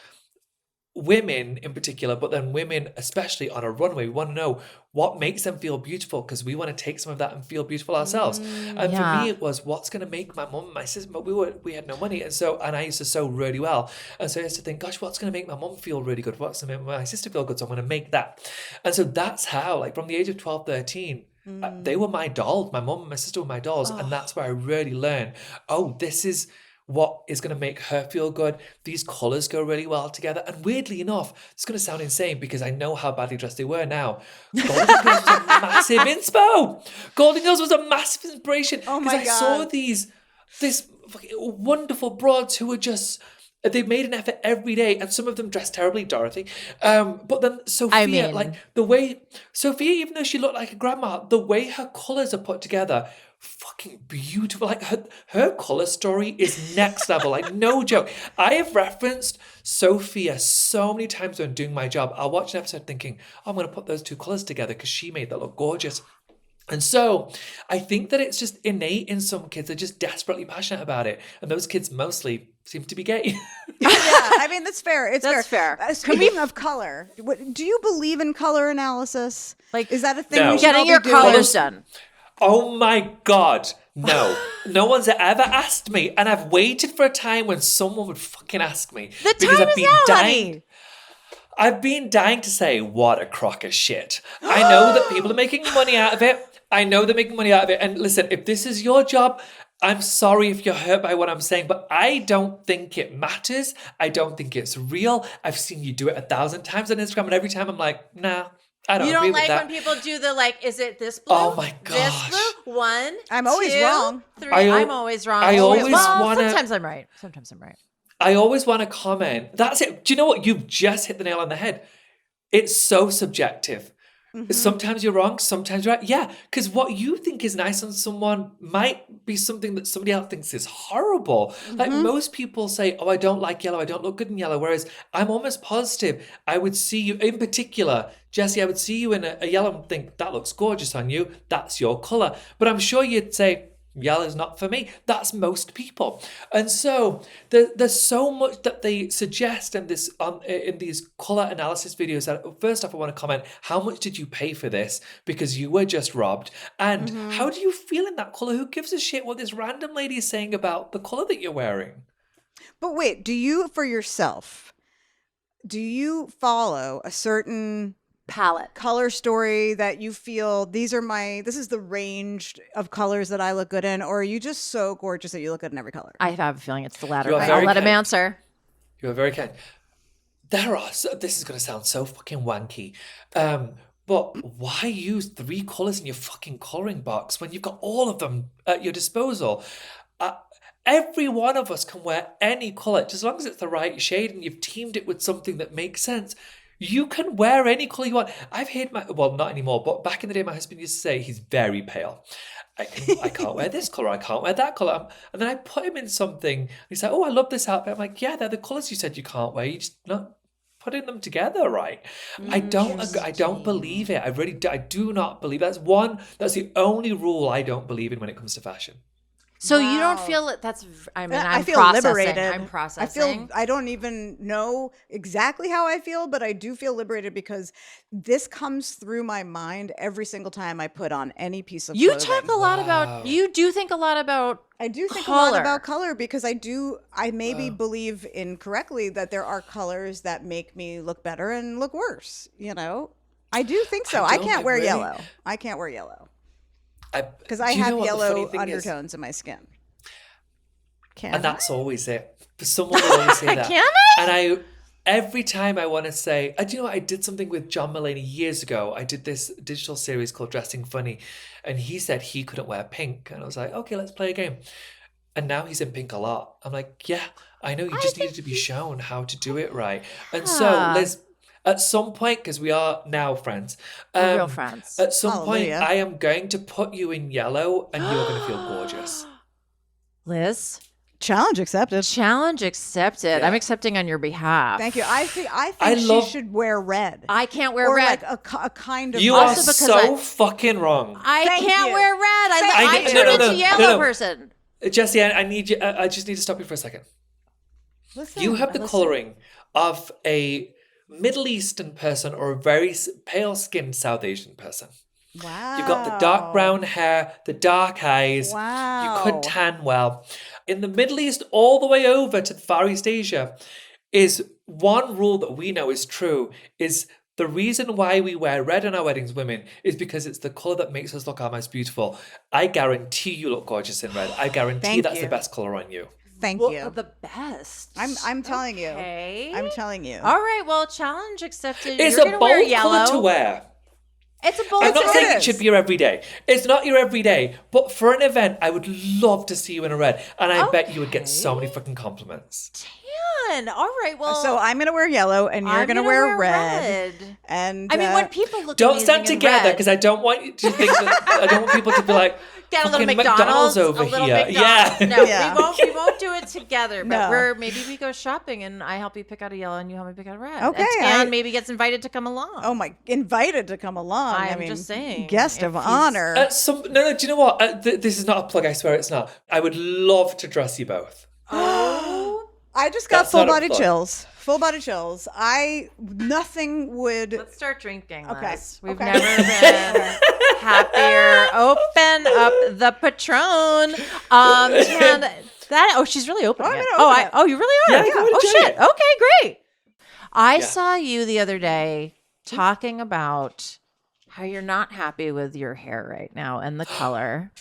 women in particular, but then women especially on a runway. We want to know what makes them feel beautiful because we want to take some of that and feel beautiful ourselves. And for yeah. me, it was what's going to make my mum and my sister. But we had no money, and I used to sew really well, and so I used to think, gosh, what's going to make my mum feel really good? What's going to make my sister feel good? So I'm going to make that. And so that's how, like from the age of 12, 13. They were my dolls. My mum and my sister were my dolls, and that's where I really learned. Oh, this is what is going to make her feel good. These colours go really well together. And weirdly enough, it's going to sound insane because I know how badly dressed they were now. Golden Girls was a massive inspo. Golden Girls was a massive inspiration. Oh my I saw God. this fucking wonderful broads who were just... They made an effort every day, and some of them dressed terribly, Dorothy. But then Sophia, like the way Sophia, even though she looked like a grandma, the way her colours are put together, fucking beautiful. Like her colour story is next level. Like no joke. I have referenced Sophia so many times when doing my job. I'll watch an episode thinking, oh, I'm going to put those two colours together because she made that look gorgeous. And so I think that it's just innate in some kids. They're just desperately passionate about it. And those kids mostly seem to be gay. Yeah, I mean that's fair. That's fair. Speaking of color, do you believe in color analysis? Like, is that a thing? No. We should Getting all be your doing? colors done. Oh my God. No. No one's ever asked me. And I've waited for a time when someone would fucking ask me. The because time I've is been now, dying. honey. I've been dying to say, what a crock of shit. I know that people are making money out of it. I know they're making money out of it. And listen, if this is your job, I'm sorry if you're hurt by what I'm saying, but I don't think it matters. I don't think it's real. I've seen you do it 1,000 times on Instagram, and every time I'm like, nah, I don't You agree don't with like that. when people do the like, is it this blue? Oh my gosh. This blue? 1, I'm always 2, wrong. 3. I I'm always wrong. I always well, wanna- sometimes I'm right. Sometimes I'm right. I always want to comment. That's it. Do you know what? You've just hit the nail on the head. It's so subjective. Sometimes you're wrong, sometimes you're right. Yeah, because what you think is nice on someone might be something that somebody else thinks is horrible. Like most people say, oh, I don't like yellow, I don't look good in yellow. Whereas I'm almost positive I would see you, in particular, Jessi, I would see you in a yellow and think, that looks gorgeous on you. That's your colour. But I'm sure you'd say, yellow's not for me. That's most people. And so there's so much that they suggest in these color analysis videos. That first off, I want to comment, how much did you pay for this? Because you were just robbed. And how do you feel in that color? Who gives a shit what this random lady is saying about the color that you're wearing? But wait, do you follow a certain Palette. color story that you feel this is the range of colors that I look good in, or are you just so gorgeous that you look good in every color? I have a feeling it's the latter. You are I'll very let him kind. answer. You are very kind. This is going to sound so fucking wanky. But why use 3 colors in your fucking coloring box when you've got all of them at your disposal? Every one of us can wear any color, just as long as it's the right shade and you've teamed it with something that makes sense. You can wear any color you want. I've heard well, not anymore, but back in the day, my husband used to say he's very pale. I can't wear this color. I can't wear that color. And then I put him in something. And he's like, oh, I love this outfit. I'm like, yeah, they're the colors you said you can't wear. You just not putting them together right. I don't believe it. I do not believe that's the only rule I don't believe in when it comes to fashion. So you don't feel it? That's. I mean, I I'm feel processing. liberated. I'm processing. I don't even know exactly how I feel, but I do feel liberated because this comes through my mind every single time I put on any piece of You clothing. talk a lot about. You do think a lot about. I do think color. a lot about color because I maybe believe incorrectly that there are colors that make me look better and look worse. You know, I do think so. I can't wear yellow. I can't wear yellow. Because I have yellow undertones in my skin. And that's always it. Someone will always say that. Can I? And every time I want to say, do you know what? I did something with John Mulaney years ago. I did this digital series called Dressing Funny. And he said he couldn't wear pink. And I was like, okay, let's play a game. And now he's in pink a lot. I'm like, yeah, I know. You just needed to be shown how to do it right. And so Liz, at some point, because we are now friends. We're real friends. At some point, I am going to put you in yellow and you're going to feel gorgeous. Liz? Challenge accepted. Challenge accepted. Yeah. I'm accepting on your behalf. Thank you. I think she should wear red. I can't wear or red. Like a kind of. You are so fucking wrong. I Thank can't you. wear red. I turn into yellow person. Jessi, I need you. I just need to stop you for a second. Listen, you have the coloring of a Middle Eastern person or a very pale-skinned South Asian person. Wow. You've got the dark brown hair, the dark eyes. Wow. You could tan well. In the Middle East, all the way over to Far East Asia, is one rule that we know is true, is the reason why we wear red on our weddings, women, is because it's the colour that makes us look our most beautiful. I guarantee you look gorgeous in red. I guarantee that's the best colour on you. Thank you. The best. I'm telling you. Okay. I'm telling you. All right. Well, challenge accepted. It's You're a gonna wear bold yellow. colour to wear. It's a bold. I'm not saying it is. should be your everyday. It's not your everyday. But for an event, I would love to see you in a red. And I bet you would get so many fucking compliments. Tan. All right. Well, So I'm gonna wear yellow, and you're gonna wear red. red. And I mean, when people look Don't amazing stand in together red, because I don't want you to think that I don't want people to be like, get a little fucking McDonald's over a little here. McDonald's. Yeah. No, Yeah. we won't do it together. But No. maybe we go shopping and I help you pick out a yellow and you help me pick out a red. Okay, And Tan maybe gets invited to come along. Oh my! Invited to come along. I I'm mean, just saying, guest if of he's- honor. No, do you know what? This is not a plug, I swear it's not. I would love to dress you both. I just got That's not full a body plug. chills. Full body chills. Nothing would. Let's start drinking. Okay, Liz. We've okay. never been happier. Open up the Patron. And that. Oh, she's really opening I'm it. gonna open it. Oh, you really are. Yeah, go Oh enjoy shit. it. Okay, great. I Yeah. saw you the other day talking about how you're not happy with your hair right now and the color.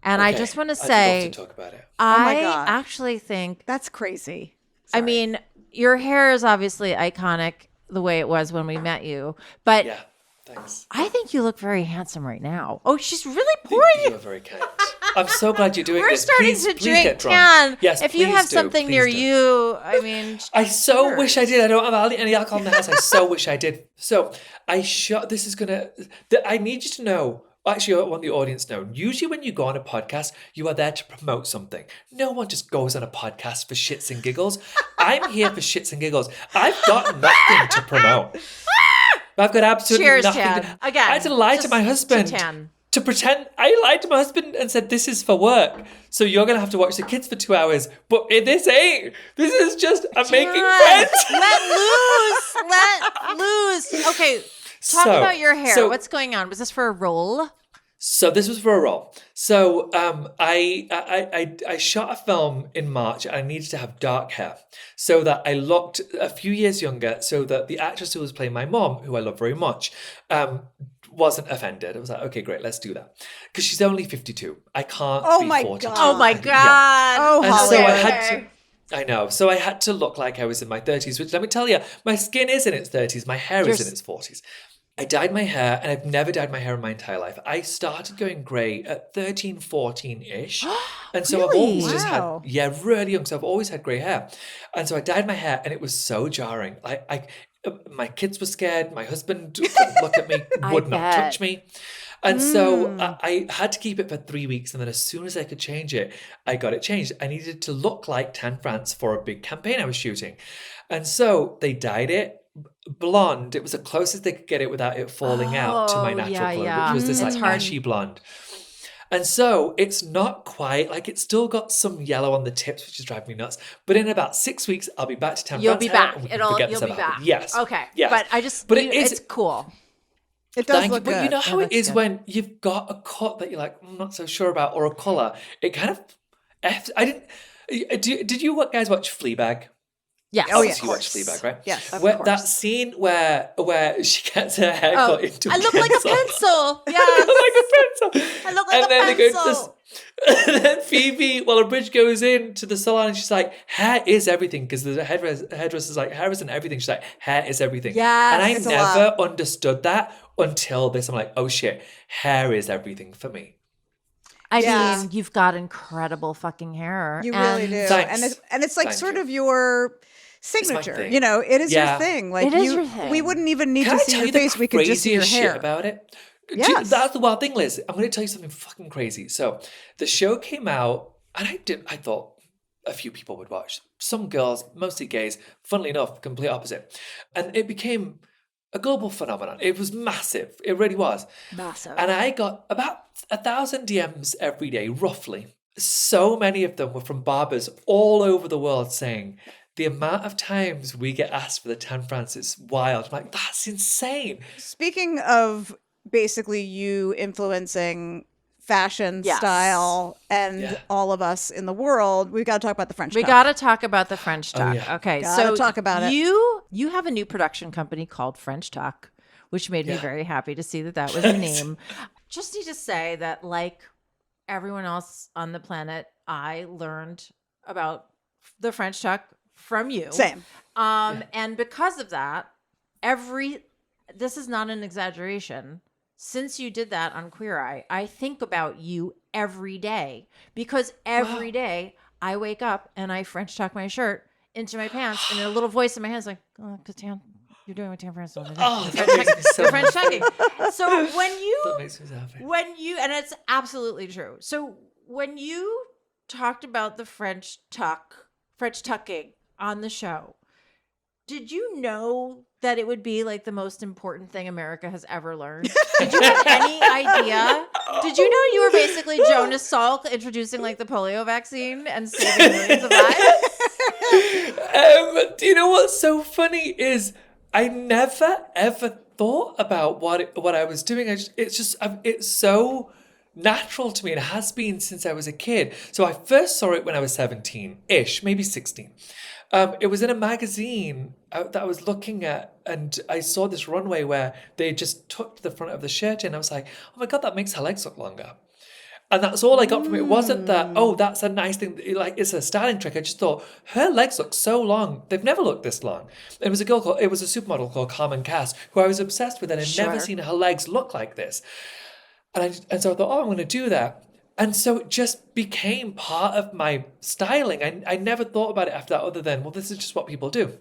And I Okay, just want to I'd love say, to talk about it. my I God. actually think, That's crazy. I mean, your hair is obviously iconic the way it was when we met you, but Yeah, thanks. I think you look very handsome right now. Oh, she's really pouring You you. are very kind. I'm so glad you're doing We're this. starting Please, to please drink get drunk. Tan. Yes, if you please have do, something please near do. you, I mean, I so cheers. wish I did. I don't have any alcohol in the house. I so wish I did. So I shot. This is gonna. I need you to know. Actually, I want the audience to know. Usually, when you go on a podcast, you are there to promote something. No one just goes on a podcast for shits and giggles. I'm here for shits and giggles. I've got nothing to promote. I've got absolutely Cheers, nothing. Tan. Again, I had to lie to just my to husband. Tan. To pretend I lied to my husband and said this is for work, so you're gonna have to watch the kids for 2 hours. But this ain't. This is just I'm making Tan, friends. Let loose. Okay, talk about your hair. so- What's going on? Was this for a role? So this was for a role. So I shot a film in March and I needed to have dark hair so that I looked a few years younger, so that the actress who was playing my mom, who I love very much, wasn't offended. I was like, okay, great, let's do that. Because she's only 52. I can't Oh be my 42. God. Oh my God. Oh, And Holly. so I had to, I know. So I had to look like I was in my 30s, which let me tell you, my skin is in its 30s. My hair is in its 40s. I dyed my hair, and I've never dyed my hair in my entire life. I started going grey at 13, 14-ish. And so I've always just Wow. had, really young. So I've always had grey hair. And so I dyed my hair, and it was so jarring. My kids were scared. My husband couldn't look at me, would not touch me. And so I had to keep it for 3 weeks. And then as soon as I could change it, I got it changed. I needed to look like Tan France for a big campaign I was shooting. And so they dyed it blonde. It was the closest they could get it without it falling out to my natural color, which was this like ashy blonde. And so it's not quite like it's still got some yellow on the tips, which is driving me nuts. But in about 6 weeks, I'll be back to Tan France. You'll be back. You'll be back. Yes. Okay. Yes. But it's cool. It does look good. But you know how it is when you've got a cut that you're like, I'm not so sure about, or a color. It kind of, did you guys watch Fleabag? Yes. Oh, yeah. You watched Fleabag, right? Yes. That scene where she gets her hair cut into I look like a pencil. Yes. I look like a pencil. I look like and a then pencil. They go to this, and then Phoebe, a bridge goes into the salon and she's like, hair is everything. Because the hairdresser's like, hair isn't everything. She's like, hair is everything. Yes, and I it's a never understood that until this. I'm like, oh shit, hair is everything for me. I mean, you've got incredible fucking hair. You really do. Thanks. And it's like Thank sort you. of your signature. thing. You know, it is Yeah. your thing. Like It is your thing. We wouldn't even need Can to I see tell your you the face. We could just see your craziest hair. shit about it? Yes. That's the wild thing, Liz. I'm going to tell you something fucking crazy. So the show came out, and I thought a few people would watch. Some girls, mostly gays, funnily enough, complete opposite. And it became a global phenomenon. It was massive. It really was. Massive. And I got about 1,000 DMs every day, roughly. So many of them were from barbers all over the world saying, the amount of times we get asked for the Tan France is wild. I'm like, that's insane. Speaking of basically you influencing fashion, style, and all of us in the world, we've got to talk about the French We tuck. got to talk about the French tuck. yeah. Okay, Gotta so talk about it. You have a new production company called French Tuck, which made me very happy to see that was a name. Just need to say that, like everyone else on the planet, I learned about the French tuck from you. Same. And because of that, this is not an exaggeration. Since you did that on Queer Eye, I think about you every day because every day I wake up and I French tuck my shirt into my pants and a little voice in my head is like, oh, you're doing what Tan France does. Oh, that makes me so You're French happy. tucking. So That makes me so happy. and it's absolutely true. So when you talked about the French tucking on the show, did you know that it would be like the most important thing America has ever learned? Did you have any idea? Did you know you were basically Jonas Salk introducing like the polio vaccine and saving millions of lives? Do you know what's so funny is I never ever thought about what I was doing. It's so natural to me. It has been since I was a kid. So I first saw it when I was 17-ish, maybe 16. It was in a magazine that I was looking at, and I saw this runway where they just tucked the front of the shirt in. I was like, oh my God, that makes her legs look longer. And that's all I got from it. It wasn't that, oh, that's a nice thing. Like, it's a styling trick. I just thought, her legs look so long. They've never looked this long. It was a supermodel called Carmen Cass, who I was obsessed with, and I'd never seen her legs look like this. And so I thought, oh, I'm going to do that. And so it just became part of my styling. I never thought about it after that other than, well, this is just what people do.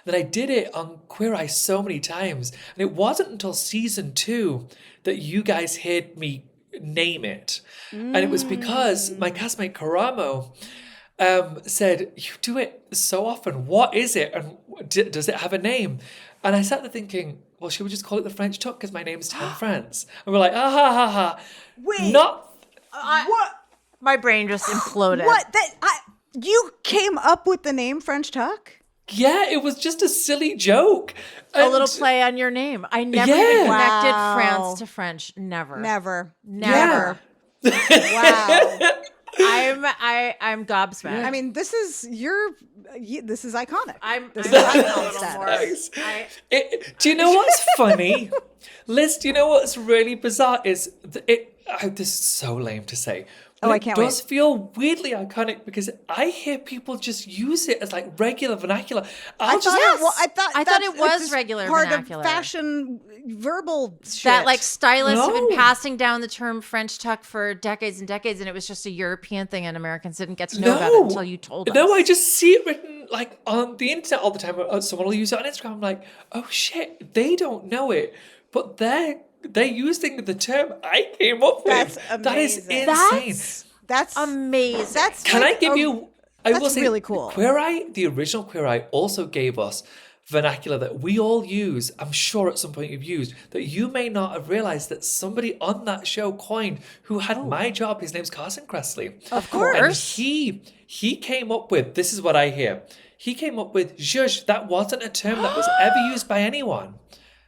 Then I did it on Queer Eye so many times. And it wasn't until season 2 that you guys heard me name it. And it was because my castmate Karamo said, you do it so often. What is it? And does it have a name? And I sat there thinking, well, should we just call it the French tuck because my name's Tan France? And we're like, ah ha ha ha. Wait. What? My brain just imploded. What? You came up with the name French tuck? Yeah, it was just a silly joke. A little play on your name. I never even connected France to French. Never. Yeah. Wow. I'm gobsmacked. I mean, this is iconic. This is Nice. Do you know what's funny? Liz, do you know what's really bizarre is this is so lame to say. But I can't It does feel weirdly iconic because I hear people just use it as like regular vernacular. I thought it was regular part vernacular. of fashion verbal shit. that like stylists have been passing down the term French tuck for decades and decades, and it was just a European thing, and Americans didn't get to know about it until you told us. No, I just see it written seeing like on the internet all the time. Someone will use it on Instagram. I'm like, oh shit, they don't know it, but they're using the term I came up with. That's That is amazing. insane. That's Amazing. That's Can like I give a- you? I will that's say, really cool. Queer Eye, the original Queer Eye, also gave us vernacular that we all use. I'm sure at some point you've used that you may not have realized that somebody on that show coined who had my job. His name's Carson Kressley. Of course. And he came up with, this is what I hear. He came up with zhuzh. That wasn't a term that was ever used by anyone.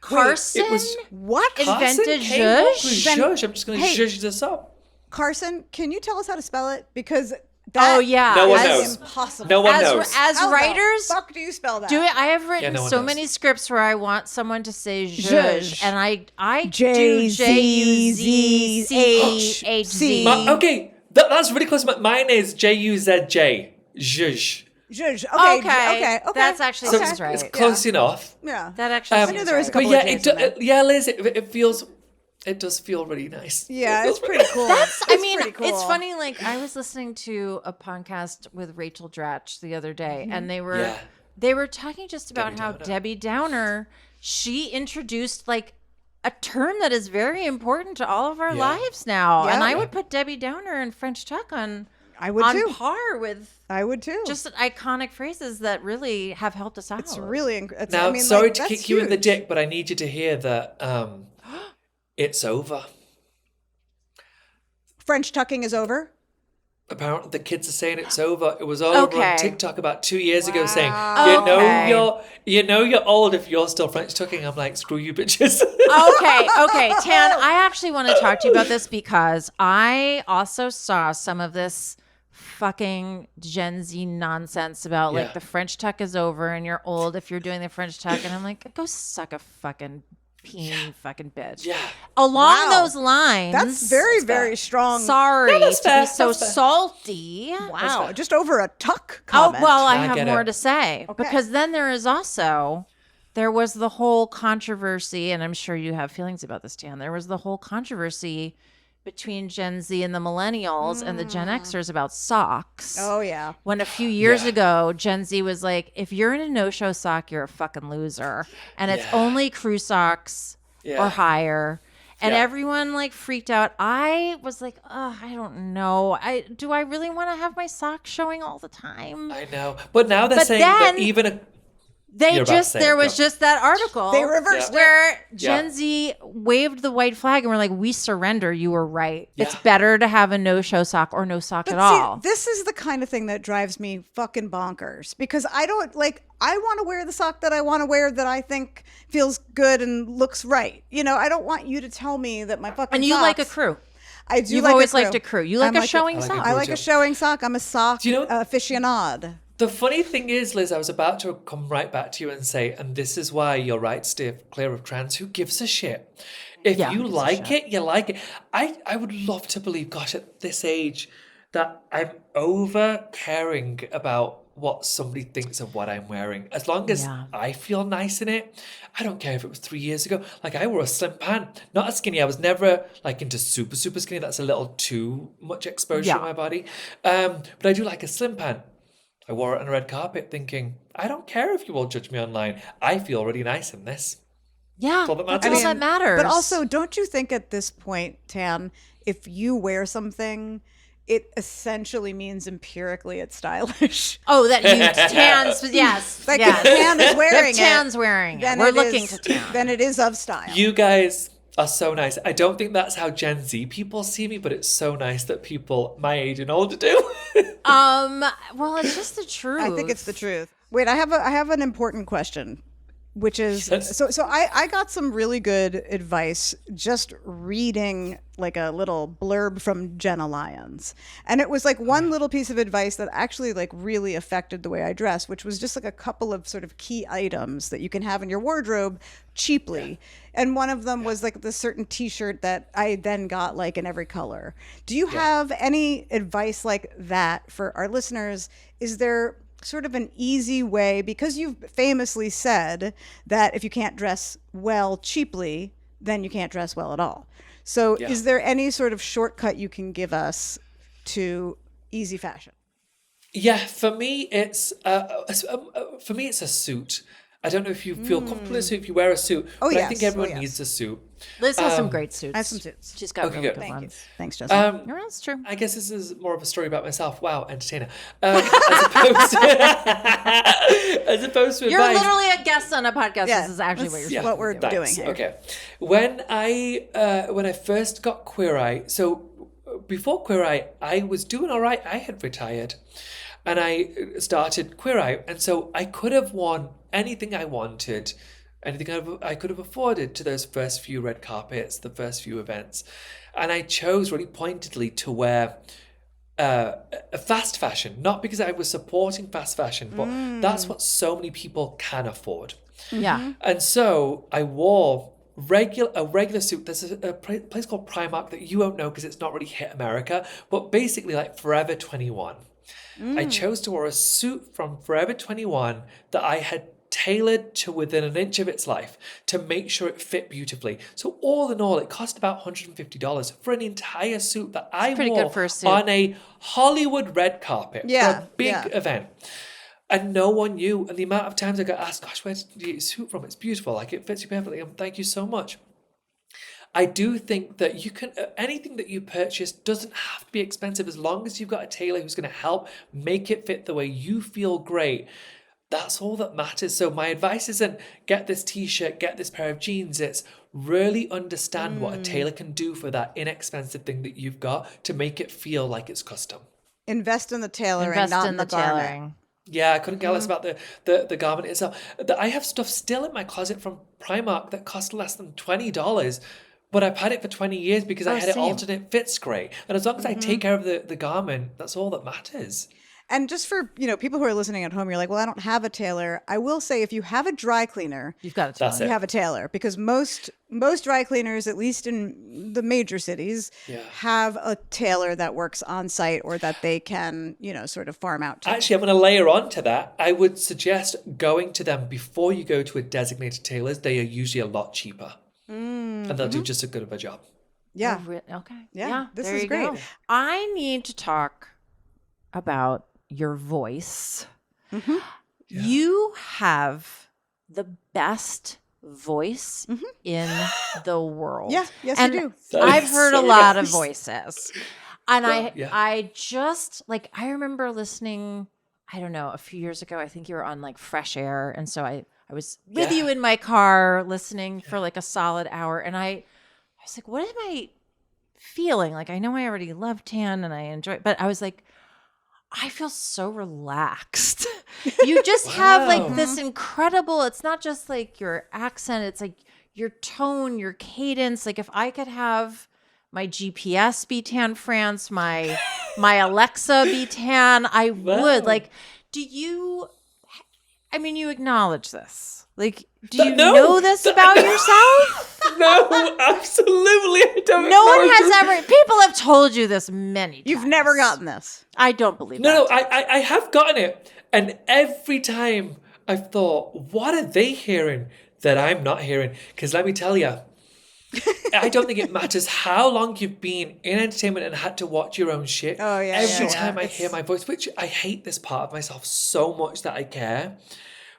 Carson It was What? invented came up with zhuzh? Then- zhuzh. I'm just going to Hey. zhuzh this up. Carson, can you tell us how to spell it? Because that Oh, yeah. No one As- knows. impossible. No one as knows. as How the writers, fuck do you spell that? do it. I have written no one so knows. many scripts where I want someone to say Zhuzh. zhuzh, and I J do J-U-Z-C-H-Z. Okay, that's really close. Mine is J-U-Z-J. Zhuzh. Zhuzh. Okay. Okay. That's actually So sounds right. it's close enough. Yeah. That actually I seems knew there was a right. couple But of yeah, J's in there. yeah, Liz, it does feel really nice. Yeah, it's pretty cool. That's, I It's mean, pretty cool. it's funny. Like I was listening to a podcast with Rachel Dratch the other day, and they were Yeah. talking just about Debbie how Downer. Debbie Downer, she introduced like a term that is very important to all of our Yeah. lives now, and Yeah. I would put Debbie Downer and French Tuck on I would too. par with I would too. just iconic phrases that really have helped us out. it's really. It's, Now, I mean, sorry like, to that's kick you in the huge. dick, but I need you to hear that it's over. French tucking is over. Apparently, the kids are saying it's over. It was all over Okay. on TikTok about 2 years ago, saying, Okay. you know you're old if you're still French tucking. I'm like, screw you, bitches. Okay, Tan, I actually want to talk to you about this because I also saw some of this fucking Gen Z nonsense about Yeah. like the French tuck is over and you're old if you're doing the French tuck. And I'm like, go suck a fucking peen, fucking bitch. Yeah. Along Wow. those lines. That's very, very strong. Sorry No, that's to fair, be so that's fair. salty. Wow, just over a tuck Oh, comment. well, I I have get more it. to say Okay. because then there was the whole controversy, and I'm sure you have feelings about this, Dan. There was the whole controversy between Gen Z and the millennials and the Gen Xers about socks. Oh yeah. When a few years Yeah. ago, Gen Z was like, if you're in a no-show sock, you're a fucking loser. And it's Yeah. only crew socks Yeah. or higher. And Yeah. everyone like freaked out. I was like, oh, I don't know. Do I really want to have my socks showing all the time? I know. But now they're But saying that then- even a. They You're about to just say there it, was go. just that article They reversed it. where Gen Yeah. Z waved the white flag and were like, "We surrender. You were right. It's Yeah. better to have a no-show sock or no sock But at see, all." this is the kind of thing that drives me fucking bonkers because I don't like. I want to wear the sock that I want to wear that I think feels good and looks right. You know, I don't want you to tell me that my fucking. And you like a socks- crew. I do. You've like always a crew. liked a crew. You like I'm a like showing I like a sock. crew. I like a showing sock. I'm a sock Do you know- aficionado. The funny thing is, Liz, I was about to come right back to you and say, and this is why you're right, steer clear of trans. Who gives a shit? If Yeah, you who gives a like shit? it, you like it. I would love to believe, gosh, at this age, that I'm over caring about what somebody thinks of what I'm wearing. As long as Yeah. I feel nice in it, I don't care if it was 3 years ago. Like I wore a slim pant, not a skinny. I was never like into super, super skinny. That's a little too much exposure Yeah. on my body. But I do like a slim pant. I wore it on a red carpet thinking, I don't care if you all judge me online. I feel really nice in this. Yeah, all that that's matters. all that matters. But also, don't you think at this point, Tan, if you wear something, it essentially means empirically it's stylish. oh, that you Tan's, yes, Like yes. if Tan is wearing If Tan's wearing it, then we're it looking is- to Tan. Then it is of style. You guys are so nice. I don't think that's how Gen Z people see me, but it's so nice that people my age and older do. Well, it's just the truth. I think it's the truth. Wait, I have an important question, which is Yes. so I got some really good advice just reading like a little blurb from Jenna Lyons. And it was like one little piece of advice that actually like really affected the way I dress, which was just like a couple of sort of key items that you can have in your wardrobe cheaply. And one of them was like this certain t-shirt that I then got like in every color. Do you have any advice like that for our listeners? Is there sort of an easy way, because you've famously said that if you can't dress well cheaply, then you can't dress well at all. So is there any sort of shortcut you can give us to easy fashion? Yeah, for me, it's a suit. I don't know if you feel comfortable in a suit, if you wear a suit, Oh, but I think yes. everyone Oh, yes. needs a suit. Liz has some great suits. I have some suits. She's got Okay, really good. good Thank ones. Thanks, Justin. No, that's true. I guess this is more of a story about myself. Wow, entertainer. As opposed to You're advice. literally a guest on a podcast. Yeah, this is actually what that's you're what we're supposed to do. doing Thanks. here. Okay. When I first got Queer Eye, so before Queer Eye, I was doing all right. I had retired, and I started Queer Eye, and so I could have worn anything I wanted, anything I could have afforded to those first few red carpets, the first few events, and I chose really pointedly to wear a fast fashion, not because I was supporting fast fashion, but that's what so many people can afford. Yeah. And so I wore a regular suit. There's a place called Primark that you won't know because it's not really hit America, but basically like Forever 21. I chose to wear a suit from Forever 21 that I had tailored to within an inch of its life to make sure it fit beautifully. So all in all, it cost about $150 for an entire suit that I pretty wore good for a suit. on a Hollywood red carpet for Yeah, a big yeah. event. And no one knew. And the amount of times I got asked, gosh, where did you get your suit from? It's beautiful. Like, it fits you perfectly. And thank you so much. I do think that you can, anything that you purchase doesn't have to be expensive as long as you've got a tailor who's going to help make it fit the way you feel great. That's all that matters. So my advice isn't get this t-shirt, get this pair of jeans. It's really understand what a tailor can do for that inexpensive thing that you've got to make it feel like it's custom. Invest in the tailoring, Invest not in the the garment. tailoring. Yeah, I couldn't care less about the garment itself. I have stuff still in my closet from Primark that cost less than $20, but I've had it for 20 years because I had it same. altered. It fits great. And as long as I take care of the garment, that's all that matters. And just for, people who are listening at home, you're like, well, I don't have a tailor. I will say if you have a dry cleaner, You've got to That's you it. have a tailor, because most dry cleaners, at least in the major cities, Yeah. have a tailor that works on site or that they can, sort of farm out to. Actually, I'm going to layer on to that. I would suggest going to them before you go to a designated tailor's. They are usually a lot cheaper. And they'll do just as good of a job. Yeah. Okay. Yeah, this there is you great. go. I need to talk about your voice. You have the best voice in the world. Yeah, yes, and you do. That I've is heard so a lot nice. of voices. And yeah. I just I remember listening, I don't know, a few years ago, I think you were on like Fresh Air. And so I was with Yeah. you in my car listening for like a solid hour. And I was like, what am I feeling? Like, I know I already love Tan and I enjoy it, but I was like, I feel so relaxed. You just have like Wow. this incredible, it's not just like your accent, it's like your tone, your cadence. Like if I could have my GPS be Tan France, my Alexa be Tan, I would. Wow. Like, you acknowledge this. Like, do you No. know this about yourself? No, absolutely. I don't No one know. has ever, people have told you this many times. You've never gotten this. I don't believe No, that. I have gotten it. And every time I've thought, what are they hearing that I'm not hearing? Because let me tell you, I don't think it matters how long you've been in entertainment and had to watch your own shit. Oh, yeah, Every yeah, time yeah. I hear my voice, which I hate this part of myself so much that I care.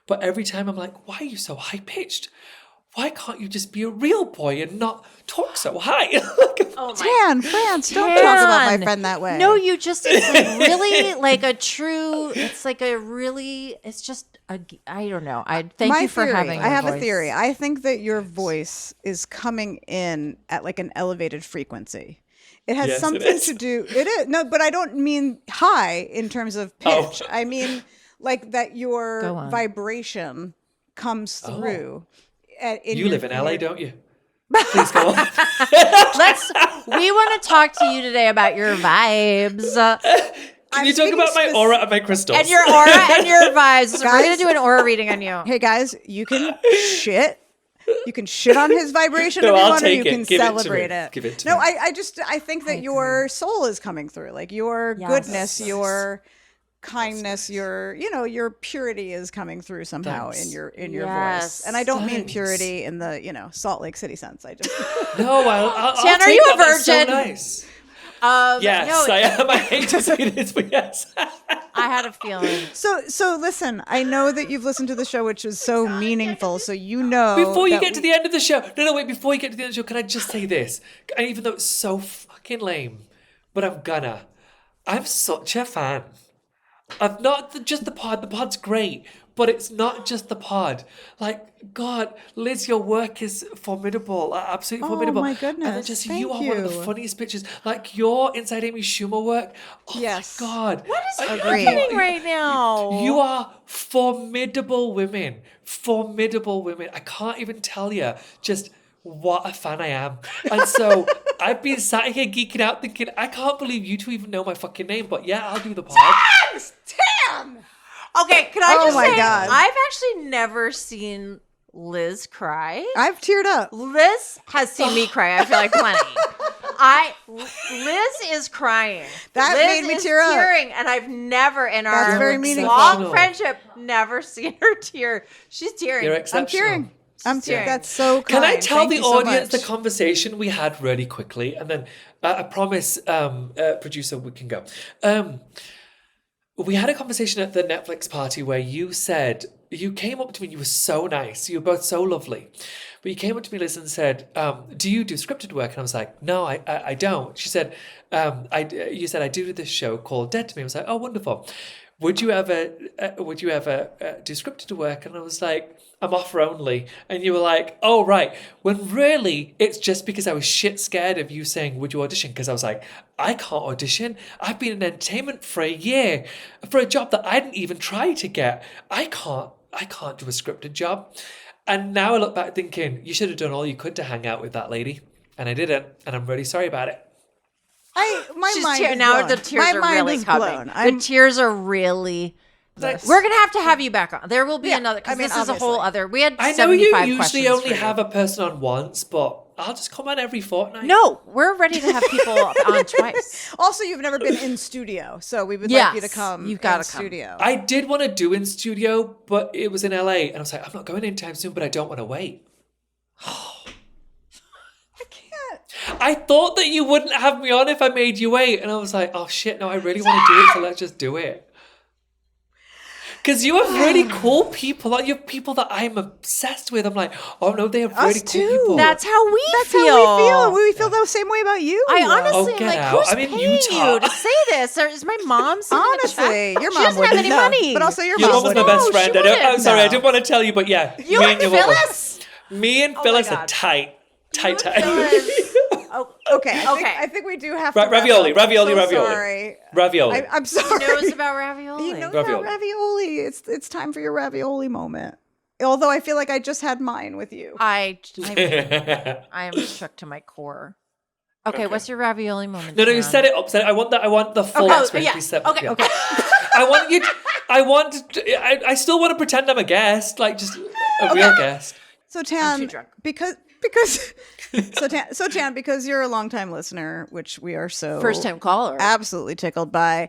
But every time I'm like, why are you so high-pitched? Why can't you just be a real boy and not talk so high? Oh my Tan, France, don't talk about my Tan. friend that way. No, you just, it's like really like a true, it's like a really, it's just, I don't know. I thank My you for theory, having I have a voice. theory. I think that your voice is coming in at like an elevated frequency. It has Yes, it something is. to do. It is no, but I don't mean high in terms of pitch. Oh. I mean like that Go your on. vibration comes through. You live in LA, don't you? Please go on. We want to talk to you today about your vibes Can you talk about my aura and my crystals? and your aura and your vibes. We're Guys. going to do an aura reading on you. Hey guys, you can shit. You can shit on his vibration No, if you I'll want, or take you it. can Give it to me. celebrate it. Give it to no, me. I think that your soul is coming through. Like your Yes. goodness, your kindness, your purity is coming through somehow Thanks. in your Yes. voice. And I don't mean Thanks. purity in the Salt Lake City sense. I just No, I'll Tan, are take you a that. That's so virgin? nice. No, Yes, I am. I hate to say this, but yes. I had a feeling. So listen, I know that you've listened to the show, which is so meaningful, so you know. Before you that get to the end of the show, wait, before you get to the end of the show, can I just say this? And even though it's so fucking lame, but I'm such a fan of not just the pod. The pod's great, but it's not just the pod. Like, God, Liz, your work is formidable, absolutely formidable. Oh my And then goodness, just thank you are one of the you. funniest pictures. Like your Inside Amy Schumer work. Oh Yes. my God. What is Agreed. happening right now? You are formidable women. Formidable women. I can't even tell you just what a fan I am. And so I've been sat here geeking out thinking, I can't believe you two even know my fucking name. But yeah, I'll do the pod. Tam! Okay, can I Oh just my say, God. I've actually never seen Liz cry. I've teared up. Liz has seen me cry, I feel like plenty. Liz is crying. That Liz made me is tear up. tearing, and I've never in That's our very meaningful. long friendship never seen her tear. She's tearing. You're I'm exceptional. tearing. I'm tearing. tearing. That's so kind. Can I tell Thank the you so audience the much. conversation we had really quickly? And then I promise, producer, we can go. We had a conversation at the Netflix party where you came up to me, you were so nice, you were both so lovely. But you came up to me, Liz, and said, do you do scripted work? And I was like, no, I don't. She said, you said, I do this show called Dead to Me. I was like, oh, wonderful. Would you ever do scripted work? And I was like, I'm offer only. And you were like, oh, right. When really, it's just because I was shit scared of you saying, would you audition? Because I was like, I can't audition. I've been in entertainment for a year for a job that I didn't even try to get. I can't do a scripted job. And now I look back thinking, you should have done all you could to hang out with that lady. And I didn't. And I'm really sorry about it. My She's mind tear- is now blown. the tears My are mind really is coming. blown. The tears are really. That's- We're gonna have you back on. There will be Yeah, another because I mean, this is a whole obviously. other. We had I know you 75 usually questions only for you. have a person on once, but I'll just come on every fortnight. No, we're ready to have people on twice. Also, you've never been in studio, so we would like you to Yes, come. you've gotta in come. studio. I did want to do in studio, but it was in LA, and I was like, I'm not going anytime soon, but I don't want to wait. I can't. I thought that you wouldn't have me on if I made you wait, and I was like, oh shit, no, I really want to do it, so let's just do it. Because you have really cool people. Like, you have people that I'm obsessed with. I'm like, oh no, they have really cool too. people. That's how we That's feel. how we feel. We feel the same way about you. I honestly Oh, am get like, out. who's I'm in paying Utah. you to say this? Or is my mom sending a honestly, check? your She mom doesn't have wouldn't any know. money. But also, your Your mom mom was my wouldn't. best No, friend. she I don't, I'm wouldn't sorry, I know. didn't want to tell you, but yeah. You me and your mom were- Phyllis? Me and Oh my Phyllis God. are tight. Tight. Phyllis. Oh, okay. Okay. I think we do have Ra- to. wrap ravioli, up. I'm ravioli, so ravioli. Sorry. Ravioli. I'm sorry. He knows about ravioli. You know Ravioli. about ravioli. It's time for your ravioli moment. Although I feel like I just had mine with you. I am shook to my core. Okay, what's your ravioli moment? No, you Jan? set it up. I want the full Okay, experience. yeah. Please set- Okay, yeah. okay. I still want to pretend I'm a guest, like just a real guest. So Tan, too drunk. because Tan, because you're a longtime listener, which we are so First time caller. absolutely tickled by.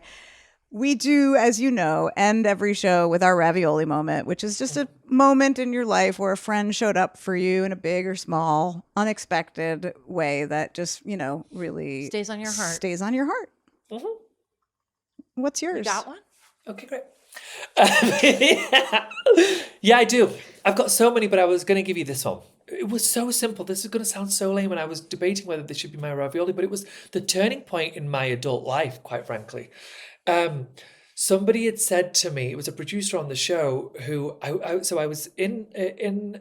We do, as you know, end every show with our ravioli moment, which is just a moment in your life where a friend showed up for you in a big or small, unexpected way that just, really Stays on your heart. Stays on your heart. What's yours? You got one? Okay, great. Yeah, I do. I've got so many, but I was going to give you this one. It was so simple. This is going to sound so lame, and I was debating whether this should be my ravioli, but it was the turning point in my adult life, quite frankly. Somebody had said to me, it was a producer on the show who I was in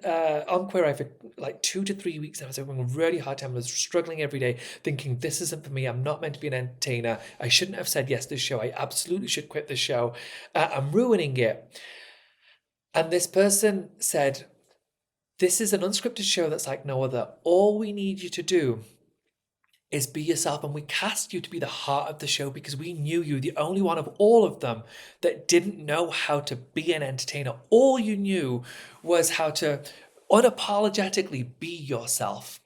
on Queer Eye for like 2 to 3 weeks, and I was having a really hard time. I was struggling every day, thinking this isn't for me. I'm not meant to be an entertainer. I shouldn't have said yes to this show. I absolutely should quit this show. I'm ruining it. And this person said, this is an unscripted show that's like no other. All we need you to do is be yourself, and we cast you to be the heart of the show because we knew you, the only one of all of them that didn't know how to be an entertainer. All you knew was how to unapologetically be yourself.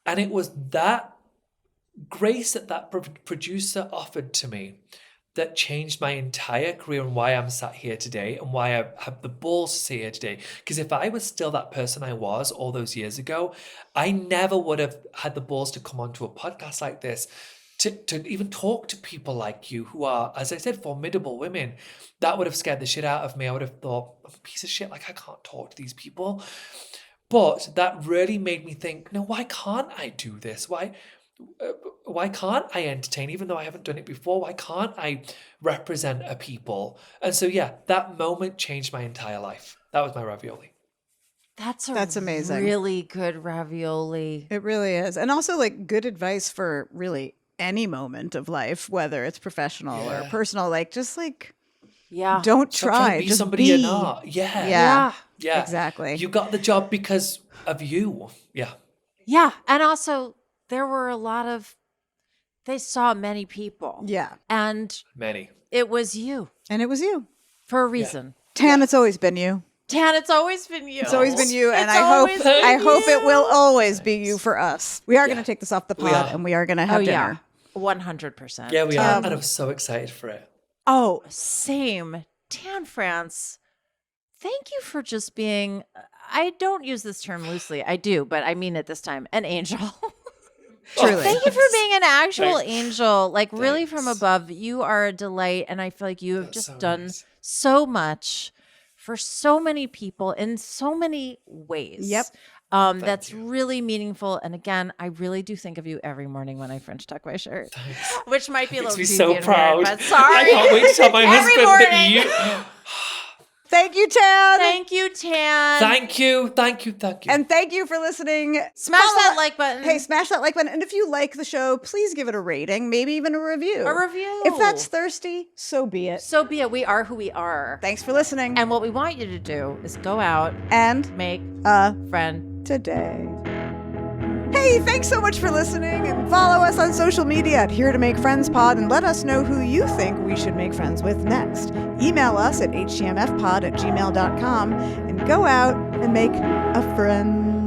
And it was that grace that producer offered to me that changed my entire career and why I'm sat here today and why I have the balls to sit here today. Because if I was still that person I was all those years ago, I never would have had the balls to come onto a podcast like this, to even talk to people like you who are, as I said, formidable women. That would have scared the shit out of me. I would have thought, I'm a piece of shit, like I can't talk to these people. But that really made me think, no, why can't I do this? Why can't I entertain, even though I haven't done it before? Why can't I represent a people? And so, yeah, that moment changed my entire life. That was my ravioli. That's amazing. Really good ravioli. It really is. And also like good advice for really any moment of life, whether it's professional or personal, like just like Yeah. don't Stop trying try. to be Just somebody be. you're not. Yeah. Yeah. Yeah. Exactly. You got the job because of you. Yeah. Yeah. And also, there were they saw many people. Yeah. And Many. it was you And it was you. for a reason. Tan, it's always been you. Tan, it's always been you. It's always been you, and It's I always been hope it you. will always be you for us. We are going to take this off the We pod, are. and we are going to have Oh, dinner. yeah. 100%. Yeah, we are. And I'm so excited for it. Oh, same. Tan France, thank you for just being, I don't use this term loosely. I do, but I mean it this time, an angel. Truly. Thank you for being an actual Thanks. angel, like really from Thanks. above. You are a delight, and I feel like you have That's just so done nice. so much for so many people in so many ways. Yep. That's you. really meaningful. And again, I really do think of you every morning when I French tuck my shirt, Thanks. which might be a Makes little me creepy so and proud. weird, but sorry. I can't wait to tell my Every husband morning. that you. Thank you, Tan. Thank you, Tan. Thank you. And thank you for listening. Smash Follow- that like button. Hey, smash that like button. And if you like the show, please give it a rating, maybe even a review. A review. If that's thirsty, so be it. So be it. We are who we are. Thanks for listening. And what we want you to do is go out, And make a friend. today. Hey, thanks so much for listening, and follow us on social media at Here to Make Friends Pod, and let us know who you think we should make friends with next. Email us at htmfpod@gmail.com and go out and make a friend.